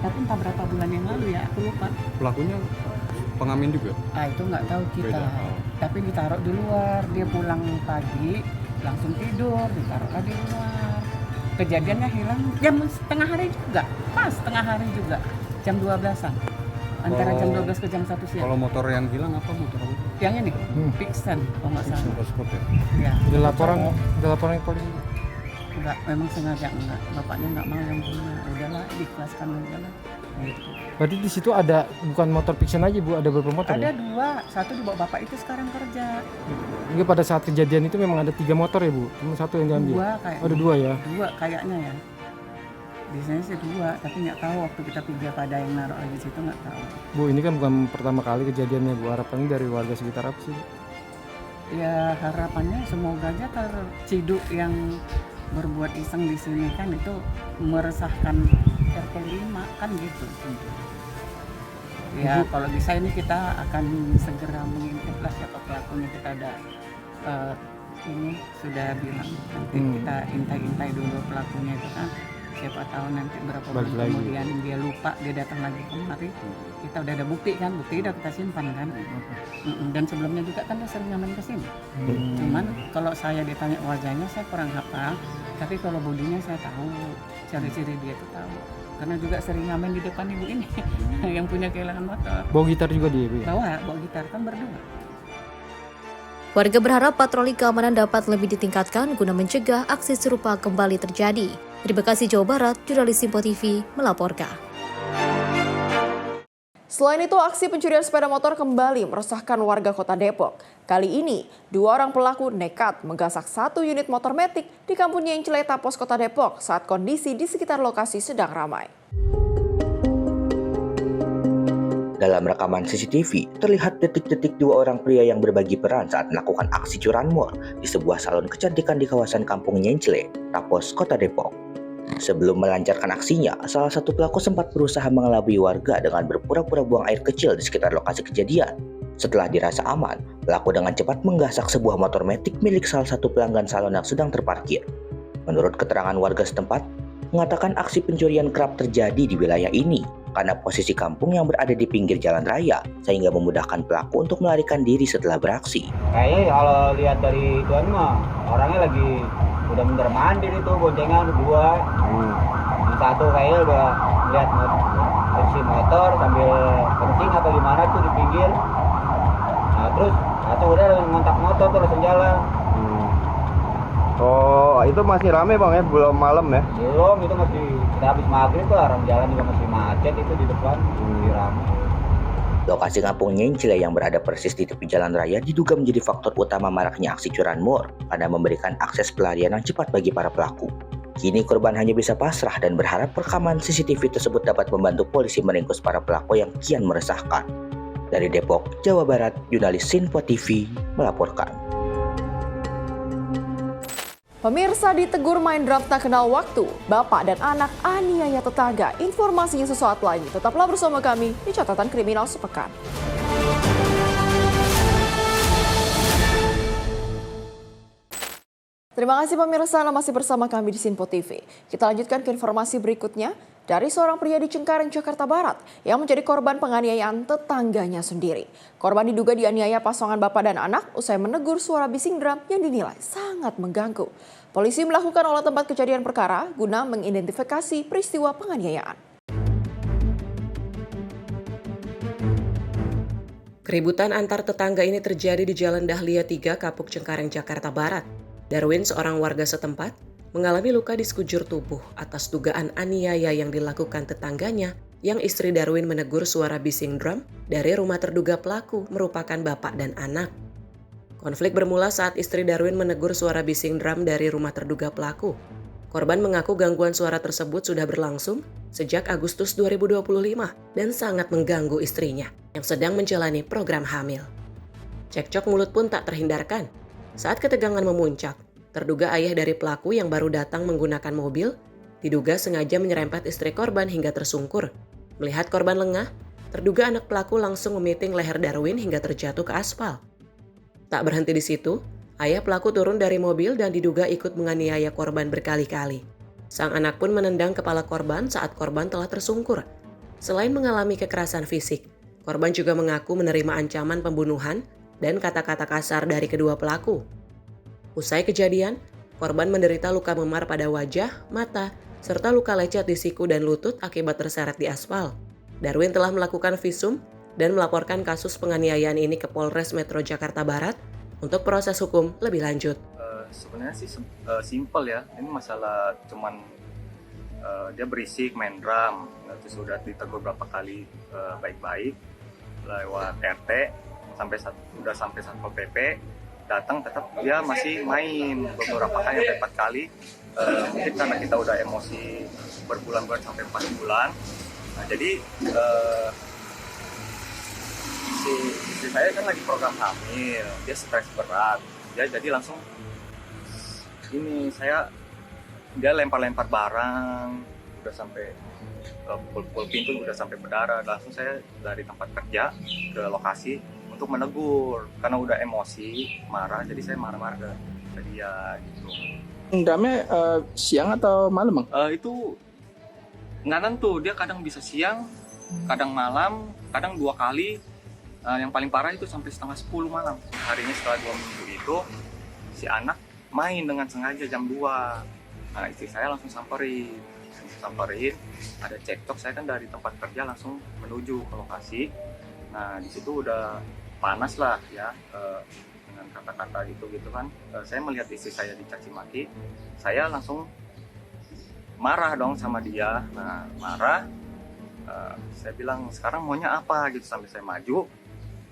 Tapi entah berapa bulan yang lalu ya, aku lupa. Pelakunya pengamen juga? Itu nggak tahu kita. Beda. Tapi ditaruh di luar, dia pulang pagi langsung tidur, ditaruh di luar. Kejadiannya hilang jam setengah hari juga, pas setengah hari juga, jam 12-an. Antara jam 12 ke jam 1 siang. Kalau motor yang hilang apa motor apa? Yang ini, Pixen, kalau nggak salah. Pixen Sport ya? Ya. Ada laporan ke polisi? Enggak, memang sengaja enggak. Bapaknya enggak mau yang punya. Udahlah, diikhlaskan aja lah. Gitu. Berarti di situ ada bukan motor Pixen aja Bu, ada beberapa motor? Ada ya? 2, satu dibawa bapak itu sekarang kerja. Ini pada saat kejadian itu memang ada 3 motor ya Bu? Cuma 1 yang diambil? 2 kayaknya. Ada 2 ya? 2 kayaknya ya. Biasanya sih 2, tapi nggak tahu waktu kita pergi apa ada yang naruh lagi situ, nggak tahu. Bu, ini kan bukan pertama kali kejadiannya, Bu. Harapannya dari warga sekitar apa sih, Bu? Ya harapannya semoga aja terciduk yang berbuat iseng di sini kan itu meresahkan RT 5 kan gitu. Ya kalau bisa ini kita akan segera mengintip lah siapa pelakunya. Kita ada ini sudah bilang nanti kita intai dulu pelakunya itu kan. Siapa tahu nanti berapa bulan kemudian dia lupa, dia datang lagi kemari, kita udah ada bukti udah kita simpan kan. Dan sebelumnya juga kan dia sering ngamen ke sini. Cuman kalau saya ditanya wajahnya saya kurang hafal, tapi kalau bodinya saya tahu, ciri-ciri dia itu tahu. Karena juga sering ngamen di depan ibu ini yang punya kehilangan motor. Bawa gitar juga dia, Bu ya? Bawa gitar kan berdua. Warga berharap patroli keamanan dapat lebih ditingkatkan guna mencegah aksi serupa kembali terjadi. Dari Bekasi, Jawa Barat, jurnalis Simpo TV melaporkan. Selain itu, aksi pencurian sepeda motor kembali meresahkan warga Kota Depok. Kali ini, 2 orang pelaku nekat menggasak 1 unit motor metik di Kampung Nyencle, Tapos, Kota Depok saat kondisi di sekitar lokasi sedang ramai. Dalam rekaman CCTV, terlihat detik-detik 2 orang pria yang berbagi peran saat melakukan aksi curanmor di sebuah salon kecantikan di kawasan Kampung Nyencle, Tapos, Kota Depok. Sebelum melancarkan aksinya, salah satu pelaku sempat berusaha mengelabui warga dengan berpura-pura buang air kecil di sekitar lokasi kejadian. Setelah dirasa aman, pelaku dengan cepat menggasak sebuah motor metik milik salah satu pelanggan salon yang sedang terparkir. Menurut keterangan warga setempat, mengatakan aksi pencurian kerap terjadi di wilayah ini karena posisi kampung yang berada di pinggir jalan raya, sehingga memudahkan pelaku untuk melarikan diri setelah beraksi. Kayaknya kalau lihat dari ituan mah, orangnya lagi udah bener mandir itu, boncengan 2. Yang satu kayaknya udah lihat kunci motor sambil kencing atau gimana tuh di pinggir. Nah terus satu udah ngontak motor terus jalan. Oh, itu masih rame Bang ya? Belum malam ya? Belum, itu masih kita habis maghrib tuh, orang jalan juga masih macet itu di depan, masih ramai. Lokasi Kampung Nyencle yang berada persis di tepi jalan raya diduga menjadi faktor utama maraknya aksi curanmor karena memberikan akses pelarian yang cepat bagi para pelaku. Kini korban hanya bisa pasrah dan berharap rekaman CCTV tersebut dapat membantu polisi meringkus para pelaku yang kian meresahkan. Dari Depok, Jawa Barat, jurnalis Simpo TV melaporkan. Pemirsa ditegur main drum tak kenal waktu, bapak dan anak aniaya tetangga. Informasinya sesaat lagi, tetaplah bersama kami di Catatan Kriminal Sepekan. Terima kasih pemirsa, Anda masih bersama kami di Simpo TV. Kita lanjutkan ke informasi berikutnya. Dari seorang pria di Cengkareng, Jakarta Barat yang menjadi korban penganiayaan tetangganya sendiri. Korban diduga dianiaya pasangan bapak dan anak usai menegur suara bising drum yang dinilai sangat mengganggu. Polisi melakukan olah tempat kejadian perkara guna mengidentifikasi peristiwa penganiayaan. Keributan antar tetangga ini terjadi di Jalan Dahlia 3, Kapuk Cengkareng, Jakarta Barat. Darwin, seorang warga setempat, mengalami luka di sekujur tubuh atas dugaan aniaya yang dilakukan tetangganya yang istri Darwin menegur suara bising drum dari rumah terduga pelaku merupakan bapak dan anak. Konflik bermula saat istri Darwin menegur suara bising drum dari rumah terduga pelaku. Korban mengaku gangguan suara tersebut sudah berlangsung sejak Agustus 2025 dan sangat mengganggu istrinya yang sedang menjalani program hamil. Cekcok mulut pun tak terhindarkan. Saat ketegangan memuncak, terduga ayah dari pelaku yang baru datang menggunakan mobil, diduga sengaja menyerempet istri korban hingga tersungkur. Melihat korban lengah, terduga anak pelaku langsung memiting leher Darwin hingga terjatuh ke aspal. Tak berhenti di situ, ayah pelaku turun dari mobil dan diduga ikut menganiaya korban berkali-kali. Sang anak pun menendang kepala korban saat korban telah tersungkur. Selain mengalami kekerasan fisik, korban juga mengaku menerima ancaman pembunuhan dan kata-kata kasar dari kedua pelaku. Usai kejadian, korban menderita luka memar pada wajah, mata, serta luka lecet di siku dan lutut akibat terseret di aspal. Darwin telah melakukan visum dan melaporkan kasus penganiayaan ini ke Polres Metro Jakarta Barat untuk proses hukum lebih lanjut. Sebenarnya sih simple ya, ini masalah cuman dia berisik main drum, terus sudah ditegur berapa kali baik-baik lewat RT, sampai Satpol PP, datang tetap dia masih main beberapa kali sampai 4 kali. Mungkin karena kita udah emosi berbulan-bulan sampai 4 bulan. Nah, jadi istri saya kan lagi program hamil, dia stres berat, dia jadi langsung dia lempar-lempar barang, udah sampai pukul pintu, udah sampai berdarah. Langsung saya dari tempat kerja ke lokasi untuk menegur karena udah emosi, marah, jadi saya marah-marah ke dia gitu. Endamnya siang atau malam, Bang? Itu nggak nentu, dia kadang bisa siang, kadang malam, kadang 2 kali. Yang paling parah itu sampai setengah 10 malam. Harinya setelah 2 minggu itu, si anak main dengan sengaja jam 2. Nah, istri saya langsung samperin, ada cekcok. Saya kan dari tempat kerja langsung menuju ke lokasi. Nah, di situ udah panas lah ya, dengan kata-kata gitu kan. Saya melihat istri saya dicaci maki, saya langsung marah dong sama dia. Nah, marah, saya bilang sekarang maunya apa gitu, sampai saya maju.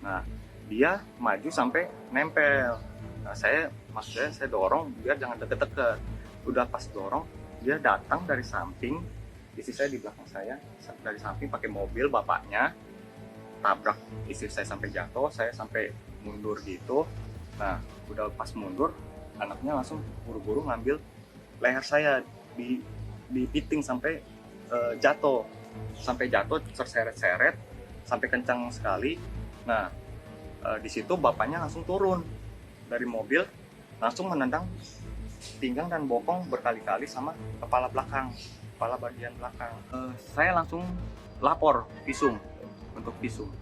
Nah, dia maju sampai nempel. Nah, saya dorong biar jangan deket-deket. Udah pas dorong, dia datang dari samping, istri saya di belakang saya, dari samping pakai mobil bapaknya, tabrak istri saya sampai jatuh, saya sampai mundur gitu. Nah, udah pas mundur, anaknya langsung buru-buru ngambil leher saya, dipiting sampai jatuh, terseret-seret, sampai kencang sekali. Nah, di situ bapaknya langsung turun dari mobil, langsung menendang pinggang dan bokong berkali-kali sama kepala bagian belakang. Saya langsung lapor untuk visum.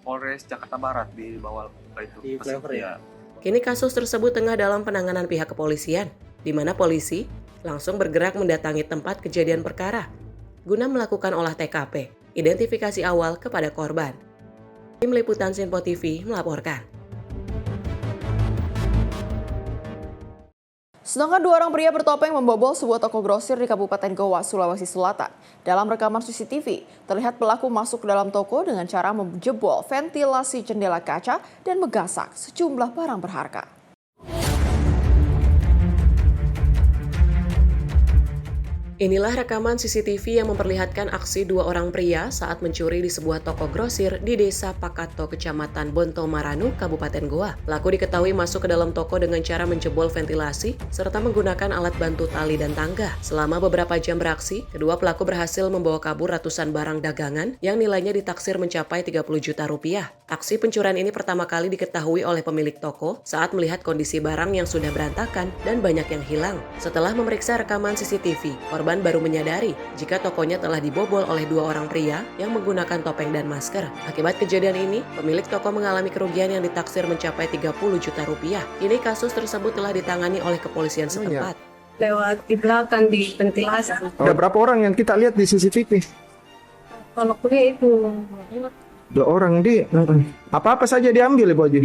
Polres Jakarta Barat di bawah itu. Di Flyover ya. Kini kasus tersebut tengah dalam penanganan pihak kepolisian, di mana polisi langsung bergerak mendatangi tempat kejadian perkara guna melakukan olah TKP, identifikasi awal kepada korban. Tim Liputan Sinpo TV melaporkan. Sedangkan 2 orang pria bertopeng membobol sebuah toko grosir di Kabupaten Goa, Sulawesi Selatan. Dalam rekaman CCTV, terlihat pelaku masuk ke dalam toko dengan cara menjebol ventilasi jendela kaca dan menggasak sejumlah barang berharga. Inilah rekaman CCTV yang memperlihatkan aksi 2 orang pria saat mencuri di sebuah toko grosir di Desa Pakato, Kecamatan Bonto Maranu, Kabupaten Goa. Pelaku diketahui masuk ke dalam toko dengan cara menjebol ventilasi serta menggunakan alat bantu tali dan tangga. Selama beberapa jam beraksi, kedua pelaku berhasil membawa kabur ratusan barang dagangan yang nilainya ditaksir mencapai 30 juta rupiah. Aksi pencurian ini pertama kali diketahui oleh pemilik toko saat melihat kondisi barang yang sudah berantakan dan banyak yang hilang. Setelah memeriksa rekaman CCTV, korban baru menyadari jika tokonya telah dibobol oleh 2 orang pria yang menggunakan topeng dan masker. Akibat kejadian ini, pemilik toko mengalami kerugian yang ditaksir mencapai 30 juta rupiah. Kini kasus tersebut telah ditangani oleh kepolisian setempat. Lewat di belakang di ventilasi. Ada berapa orang yang kita lihat di CCTV? Kalau kuliah itu 2 orang di apa saja diambil Ibu Haji?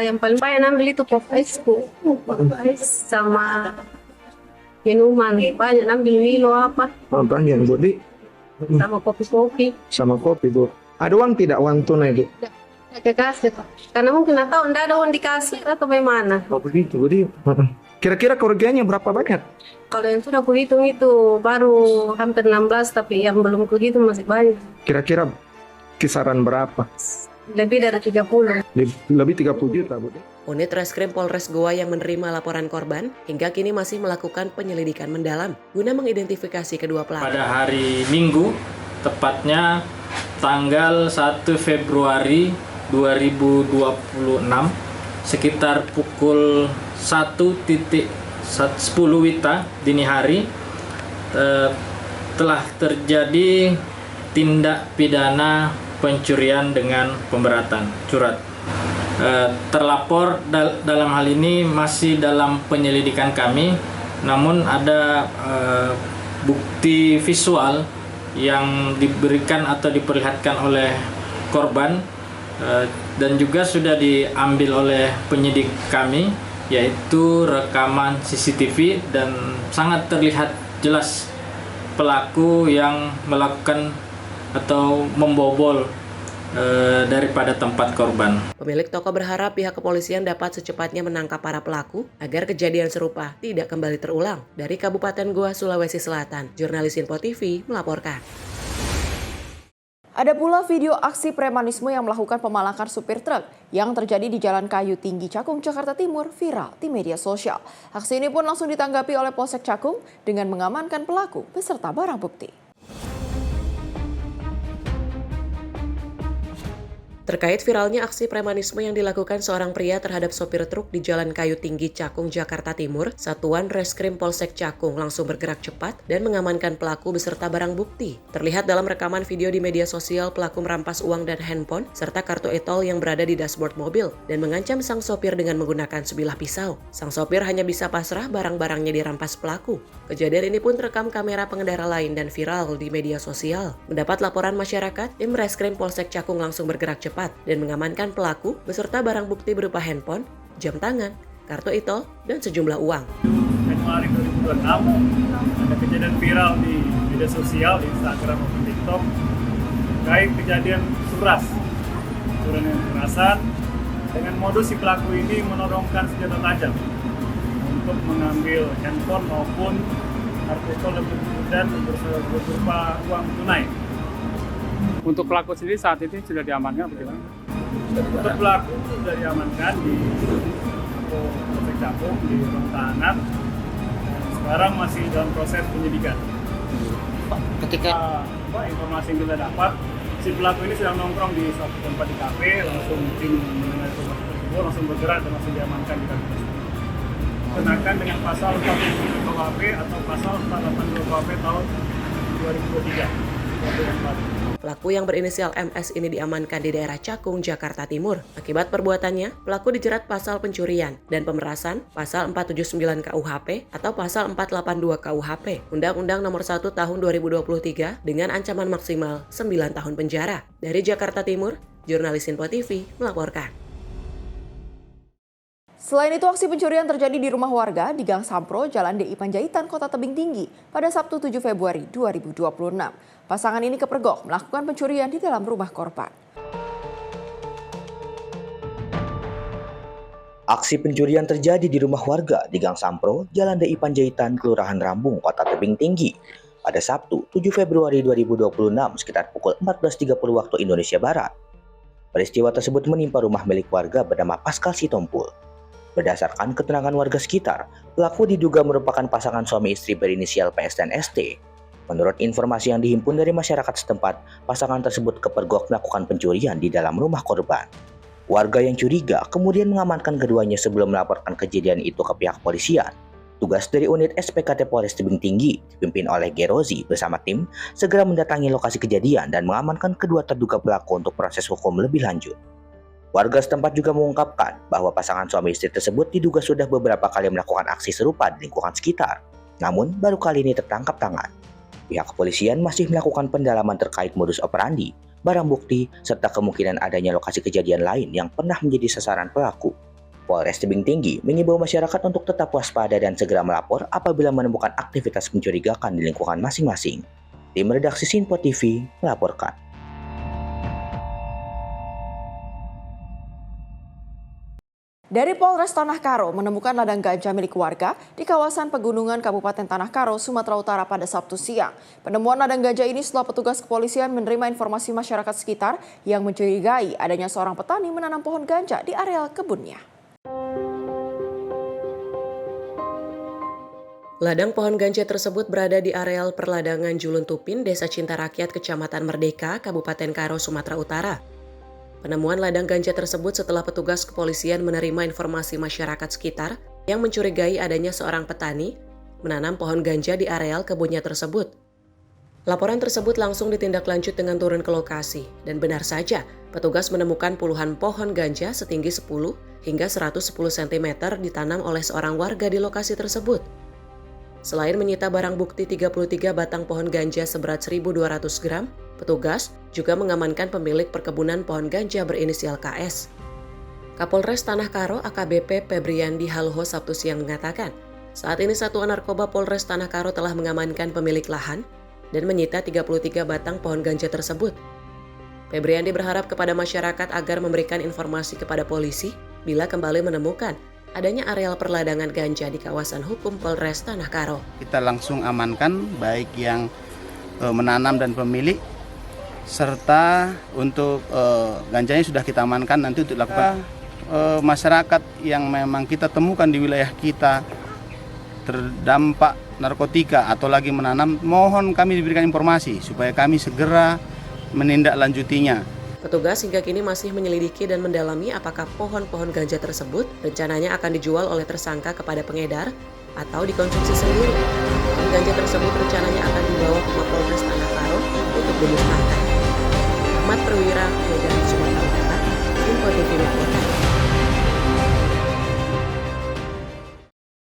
yang paling banyak ambil itu pop ice sama minuman, banyak ambil Milo apa. Oh, banyak Bu di. Sama kopi-kopi. Sama kopi Bu. Ada uang tidak, uang tunai Bu? Tidak kasih Pak. Karena mungkin tahu tidak ada uang dikasih atau bagaimana. Oh begitu Bu di. Kira-kira kerugiannya berapa banyak? Kalau yang sudah kuhitung itu baru hampir 16, tapi yang belum kuhitung masih banyak. Kira-kira kisaran berapa? Lebih dari 30. Lebih 30 juta Bu. Unit Reskrim Polres Goa yang menerima laporan korban hingga kini masih melakukan penyelidikan mendalam guna mengidentifikasi kedua pelaku. Pada hari Minggu, tepatnya tanggal 1 Februari 2026, sekitar pukul 1.10 WITA dini hari, telah terjadi tindak pidana pencurian dengan pemberatan curhat. Terlapor dalam hal ini masih dalam penyelidikan kami, namun ada bukti visual yang diberikan atau diperlihatkan oleh korban dan juga sudah diambil oleh penyidik kami, yaitu rekaman CCTV, dan sangat terlihat jelas pelaku yang melakukan atau membobol daripada tempat korban. Pemilik toko berharap pihak kepolisian dapat secepatnya menangkap para pelaku agar kejadian serupa tidak kembali terulang. Dari Kabupaten Goa, Sulawesi Selatan, jurnalis Info TV melaporkan. Ada pula video aksi premanisme yang melakukan pemalakan supir truk yang terjadi di Jalan Kayu Tinggi Cakung, Jakarta Timur viral di media sosial. Aksi ini pun langsung ditanggapi oleh Polsek Cakung dengan mengamankan pelaku beserta barang bukti. Terkait viralnya aksi premanisme yang dilakukan seorang pria terhadap sopir truk di Jalan Kayu Tinggi Cakung, Jakarta Timur, Satuan Reskrim Polsek Cakung langsung bergerak cepat dan mengamankan pelaku beserta barang bukti. Terlihat dalam rekaman video di media sosial, pelaku merampas uang dan handphone serta kartu e-tol yang berada di dashboard mobil dan mengancam sang sopir dengan menggunakan sebilah pisau. Sang sopir hanya bisa pasrah, barang-barangnya dirampas pelaku. Kejadian ini pun terekam kamera pengendara lain dan viral di media sosial. Mendapat laporan masyarakat, tim Reskrim Polsek Cakung langsung bergerak cepat dan mengamankan pelaku beserta barang bukti berupa handphone, jam tangan, kartu e-tol, dan sejumlah uang. Januari 2026 ada kejadian viral di media sosial, di Instagram maupun TikTok terkait kejadian suras, yang kekerasan dengan modus si pelaku ini menodongkan senjata tajam untuk mengambil handphone maupun kartu e-tol dan berupa uang tunai. Untuk pelaku sendiri saat ini sudah diamankan bagaimana? Untuk pelaku sudah diamankan di Polsek Cakung di ruang tahanan. Sekarang masih dalam proses penyidikan. Ketika informasi yang kita dapat, si pelaku ini sedang nongkrong di suatu tempat di kafe, langsung tim mendengar informasi tersebut langsung bergerak dan langsung diamankan di kafe tersebut. Kenakan dengan pasal 47 KUHP atau pasal 482 KUHP tahun 2023. Pelaku yang berinisial MS ini diamankan di daerah Cakung, Jakarta Timur. Akibat perbuatannya, pelaku dijerat pasal pencurian dan pemerasan, pasal 479 KUHP atau pasal 482 KUHP, Undang-Undang Nomor 1 Tahun 2023 dengan ancaman maksimal 9 tahun penjara. Dari Jakarta Timur, jurnalis Info TV melaporkan. Selain itu, aksi pencurian terjadi di rumah warga di Gang Sampro, Jalan DI Panjaitan, Kota Tebing Tinggi pada Sabtu 7 Februari 2026. Pasangan ini kepergok melakukan pencurian di dalam rumah korban. Aksi pencurian terjadi di rumah warga di Gang Sampro, Jalan DI Panjaitan, Kelurahan Rambung, Kota Tebing Tinggi pada Sabtu 7 Februari 2026 sekitar pukul 14.30 waktu Indonesia Barat. Peristiwa tersebut menimpa rumah milik warga bernama Pascal Sitompul. Berdasarkan keterangan warga sekitar, pelaku diduga merupakan pasangan suami istri berinisial PS dan ST. Menurut informasi yang dihimpun dari masyarakat setempat, pasangan tersebut kepergok melakukan pencurian di dalam rumah korban. Warga yang curiga kemudian mengamankan keduanya sebelum melaporkan kejadian itu ke pihak kepolisian. Tugas dari unit SPKT Polres Tebing Tinggi, dipimpin oleh Gerozi bersama tim, segera mendatangi lokasi kejadian dan mengamankan kedua terduga pelaku untuk proses hukum lebih lanjut. Warga setempat juga mengungkapkan bahwa pasangan suami istri tersebut diduga sudah beberapa kali melakukan aksi serupa di lingkungan sekitar. Namun, baru kali ini tertangkap tangan. Pihak kepolisian masih melakukan pendalaman terkait modus operandi, barang bukti, serta kemungkinan adanya lokasi kejadian lain yang pernah menjadi sasaran pelaku. Polres Tebing Tinggi mengimbau masyarakat untuk tetap waspada dan segera melapor apabila menemukan aktivitas mencurigakan di lingkungan masing-masing. Tim redaksi Info TV melaporkan. Dari Polres Tanah Karo menemukan ladang ganja milik warga di kawasan pegunungan Kabupaten Tanah Karo, Sumatera Utara pada Sabtu siang. Penemuan ladang ganja ini setelah petugas kepolisian menerima informasi masyarakat sekitar yang mencurigai adanya seorang petani menanam pohon ganja di areal kebunnya. Ladang pohon ganja tersebut berada di areal perladangan Julun Tupin, Desa Cinta Rakyat, Kecamatan Merdeka, Kabupaten Karo, Sumatera Utara. Penemuan ladang ganja tersebut setelah petugas kepolisian menerima informasi masyarakat sekitar yang mencurigai adanya seorang petani menanam pohon ganja di areal kebunnya tersebut. Laporan tersebut langsung ditindaklanjut dengan turun ke lokasi, dan benar saja petugas menemukan puluhan pohon ganja setinggi 10 hingga 110 cm ditanam oleh seorang warga di lokasi tersebut. Selain menyita barang bukti 33 batang pohon ganja seberat 1.200 gram, petugas juga mengamankan pemilik perkebunan pohon ganja berinisial KS. Kapolres Tanah Karo AKBP Febriandi Halho Sabtu siang mengatakan, saat ini Satuan Narkoba Polres Tanah Karo telah mengamankan pemilik lahan dan menyita 33 batang pohon ganja tersebut. Febriandi berharap kepada masyarakat agar memberikan informasi kepada polisi bila kembali menemukan adanya areal perladangan ganja di kawasan hukum Polres Tanah Karo. Kita langsung amankan baik yang menanam dan pemilik, serta untuk ganjanya sudah kita amankan. Nanti untuk dilakukan masyarakat yang memang kita temukan di wilayah kita terdampak narkotika atau lagi menanam, mohon kami diberikan informasi supaya kami segera menindaklanjutinya. Petugas hingga kini masih menyelidiki dan mendalami apakah pohon-pohon ganja tersebut rencananya akan dijual oleh tersangka kepada pengedar atau dikonsumsi sendiri. Pohon ganja tersebut rencananya akan dibawa ke Mapolres Tanah Karo untuk dimusnahkan. Ahmad Perwira, Medan, Sumatera Utara, Info TV Mekota.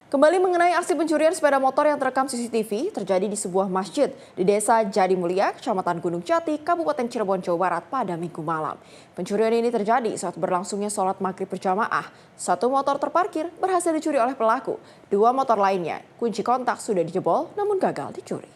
Kembali mengenai aksi pencurian sepeda motor yang terekam CCTV terjadi di sebuah masjid di Desa Jadi Mulia, Kecamatan Gunung Jati, Kabupaten Cirebon, Jawa Barat pada Minggu malam. Pencurian ini terjadi saat berlangsungnya sholat maghrib berjamaah. Satu motor terparkir berhasil dicuri oleh pelaku. Dua motor lainnya, kunci kontak sudah dijebol namun gagal dicuri.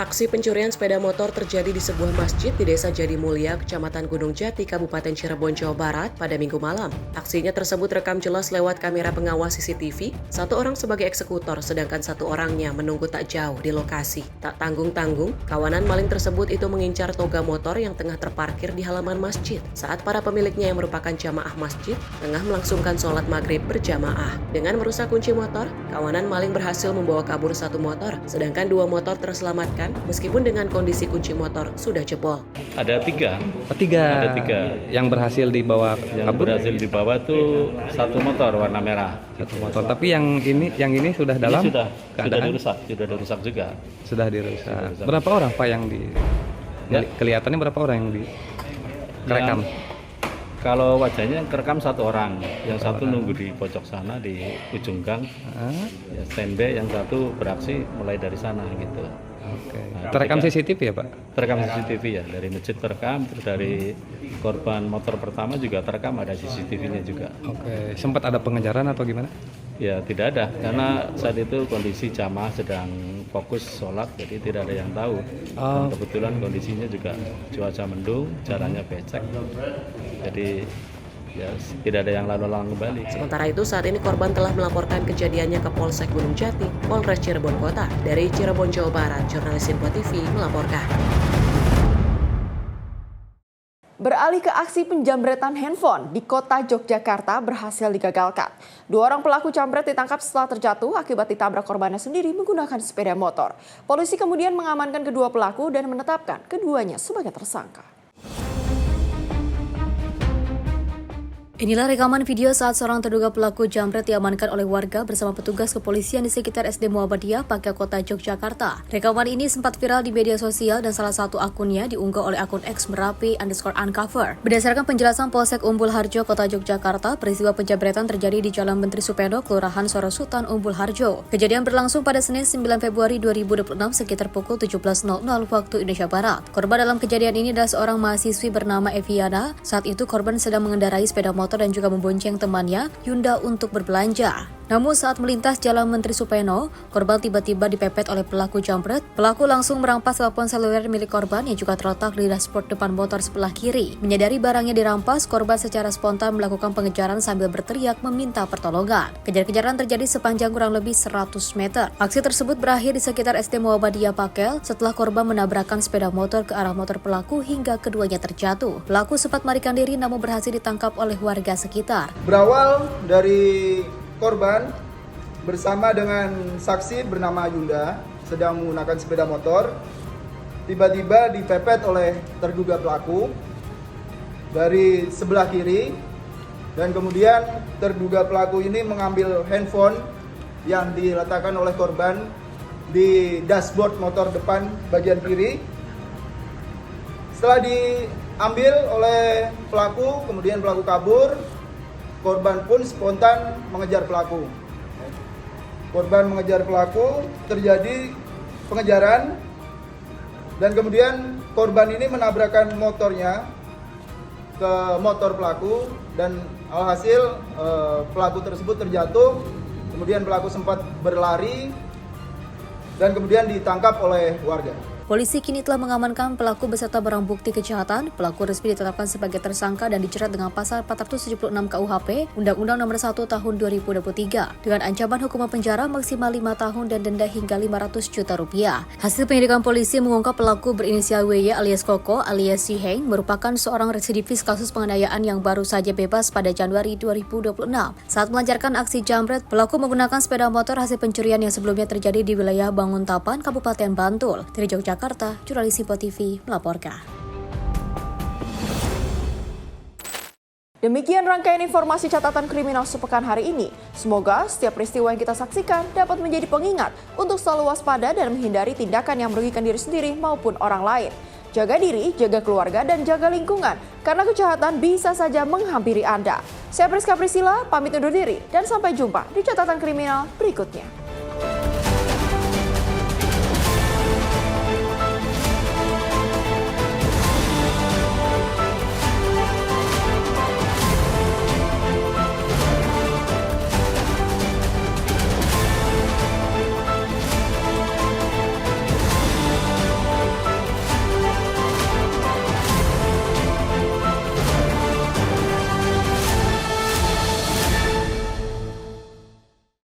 Aksi pencurian sepeda motor terjadi di sebuah masjid di Desa Jadi Mulia, Kecamatan Gunung Jati, Kabupaten Cirebon, Jawa Barat pada Minggu malam. Aksinya tersebut rekam jelas lewat kamera pengawas CCTV. Satu orang sebagai eksekutor, sedangkan satu orangnya menunggu tak jauh di lokasi. Tak tanggung-tanggung, kawanan maling tersebut itu mengincar toga motor yang tengah terparkir di halaman masjid. Saat para pemiliknya yang merupakan jamaah masjid tengah melangsungkan sholat maghrib berjamaah. Dengan merusak kunci motor, kawanan maling berhasil membawa kabur satu motor, sedangkan dua motor terselamatkan meskipun dengan kondisi kunci motor sudah jebol. Ada tiga. Ada tiga. Yang berhasil dibawa Yang kabur? berhasil dibawa tuh satu motor warna merah. Satu motor. Tapi yang ini sudah dalam Ini sudah keadaan? sudah dirusak juga. Sudah dirusak. Berapa orang Pak yang kelihatannya berapa orang yang kerekam? Kalau wajahnya kerekam satu orang, yang satu nunggu di pojok sana di ujung gang, ya standby, yang satu beraksi mulai dari sana gitu. Oke. Terekam CCTV ya Pak? Terekam CCTV ya, dari masjid terekam, terus dari korban motor pertama juga terekam, ada CCTV-nya juga. Oke. Sempat ada pengejaran atau gimana? Ya tidak ada, karena saat itu kondisi jamaah sedang fokus sholat, jadi tidak ada yang tahu. Dan kebetulan kondisinya juga cuaca mendung, jalannya becek, jadi ya tidak ada yang lalu-lalang kembali. Sementara itu saat ini korban telah melaporkan kejadiannya ke Polsek Gunung Jati, Polres Cirebon Kota. Dari Cirebon, Jawa Barat, jurnalis Info TV melaporkan. Beralih ke aksi penjambretan handphone di kota Yogyakarta berhasil digagalkan. Dua orang pelaku jambret ditangkap setelah terjatuh akibat ditabrak korbannya sendiri menggunakan sepeda motor. Polisi kemudian mengamankan kedua pelaku dan menetapkan keduanya sebagai tersangka. Inilah rekaman video saat seorang terduga pelaku jambret diamankan oleh warga bersama petugas kepolisian di sekitar SD Muhammadiyah, Pakai Kota Yogyakarta. Rekaman ini sempat viral di media sosial dan salah satu akunnya diunggah oleh akun @merapi_uncover. Berdasarkan penjelasan Polsek Umbul Harjo, Kota Yogyakarta, peristiwa penjambretan terjadi di Jalan Menteri Supeno, Kelurahan Sorosutan, Umbul Harjo. Kejadian berlangsung pada Senin 9 Februari 2026 sekitar pukul 17.00 waktu Indonesia Barat. Korban dalam kejadian ini adalah seorang mahasiswi bernama Eviana. Saat itu korban sedang mengendarai sepeda motor dan juga membonceng temannya Yunda untuk berbelanja. Namun saat melintas Jalan Menteri Supeno, korban tiba-tiba dipepet oleh pelaku jambret. Pelaku langsung merampas telepon seluler milik korban yang juga terletak di dashboard depan motor sebelah kiri. Menyadari barangnya dirampas, korban secara spontan melakukan pengejaran sambil berteriak meminta pertolongan. Kejar-kejaran terjadi sepanjang kurang lebih 100 meter. Aksi tersebut berakhir di sekitar SD Muhammadiyah Pakel setelah korban menabrakkan sepeda motor ke arah motor pelaku hingga keduanya terjatuh. Pelaku sempat melarikan diri namun berhasil ditangkap oleh warga sekitar. Berawal dari korban bersama dengan saksi bernama Yunda sedang menggunakan sepeda motor, tiba-tiba dipepet oleh terduga pelaku dari sebelah kiri, dan kemudian terduga pelaku ini mengambil handphone yang diletakkan oleh korban di dashboard motor depan bagian kiri. Setelah diambil oleh pelaku, kemudian pelaku kabur. Korban pun spontan mengejar pelaku. Korban mengejar pelaku, terjadi pengejaran, dan kemudian korban ini menabrakkan motornya ke motor pelaku, dan alhasil pelaku tersebut terjatuh. Kemudian pelaku sempat berlari dan kemudian ditangkap oleh warga. Polisi kini telah mengamankan pelaku beserta barang bukti kejahatan. Pelaku resmi ditetapkan sebagai tersangka dan dijerat dengan pasal 476 KUHP, Undang-Undang Nomor 1 Tahun 2023, dengan ancaman hukuman penjara maksimal 5 tahun dan denda hingga 500 juta rupiah. Hasil penyelidikan polisi mengungkap pelaku berinisial WY alias Koko alias Si Heng merupakan seorang residivis kasus penganiayaan yang baru saja bebas pada Januari 2026. Saat melancarkan aksi jambret, pelaku menggunakan sepeda motor hasil pencurian yang sebelumnya terjadi di wilayah Banguntapan, Kabupaten Bantul. Dari Yogyakarta, Jurnalis Simpo TV melaporkan. Demikian rangkaian informasi catatan kriminal sepekan hari ini. Semoga setiap peristiwa yang kita saksikan dapat menjadi pengingat untuk selalu waspada dan menghindari tindakan yang merugikan diri sendiri maupun orang lain. Jaga diri, jaga keluarga, dan jaga lingkungan, karena kejahatan bisa saja menghampiri Anda. Saya Priska Priscilla, pamit undur diri, dan sampai jumpa di catatan kriminal berikutnya.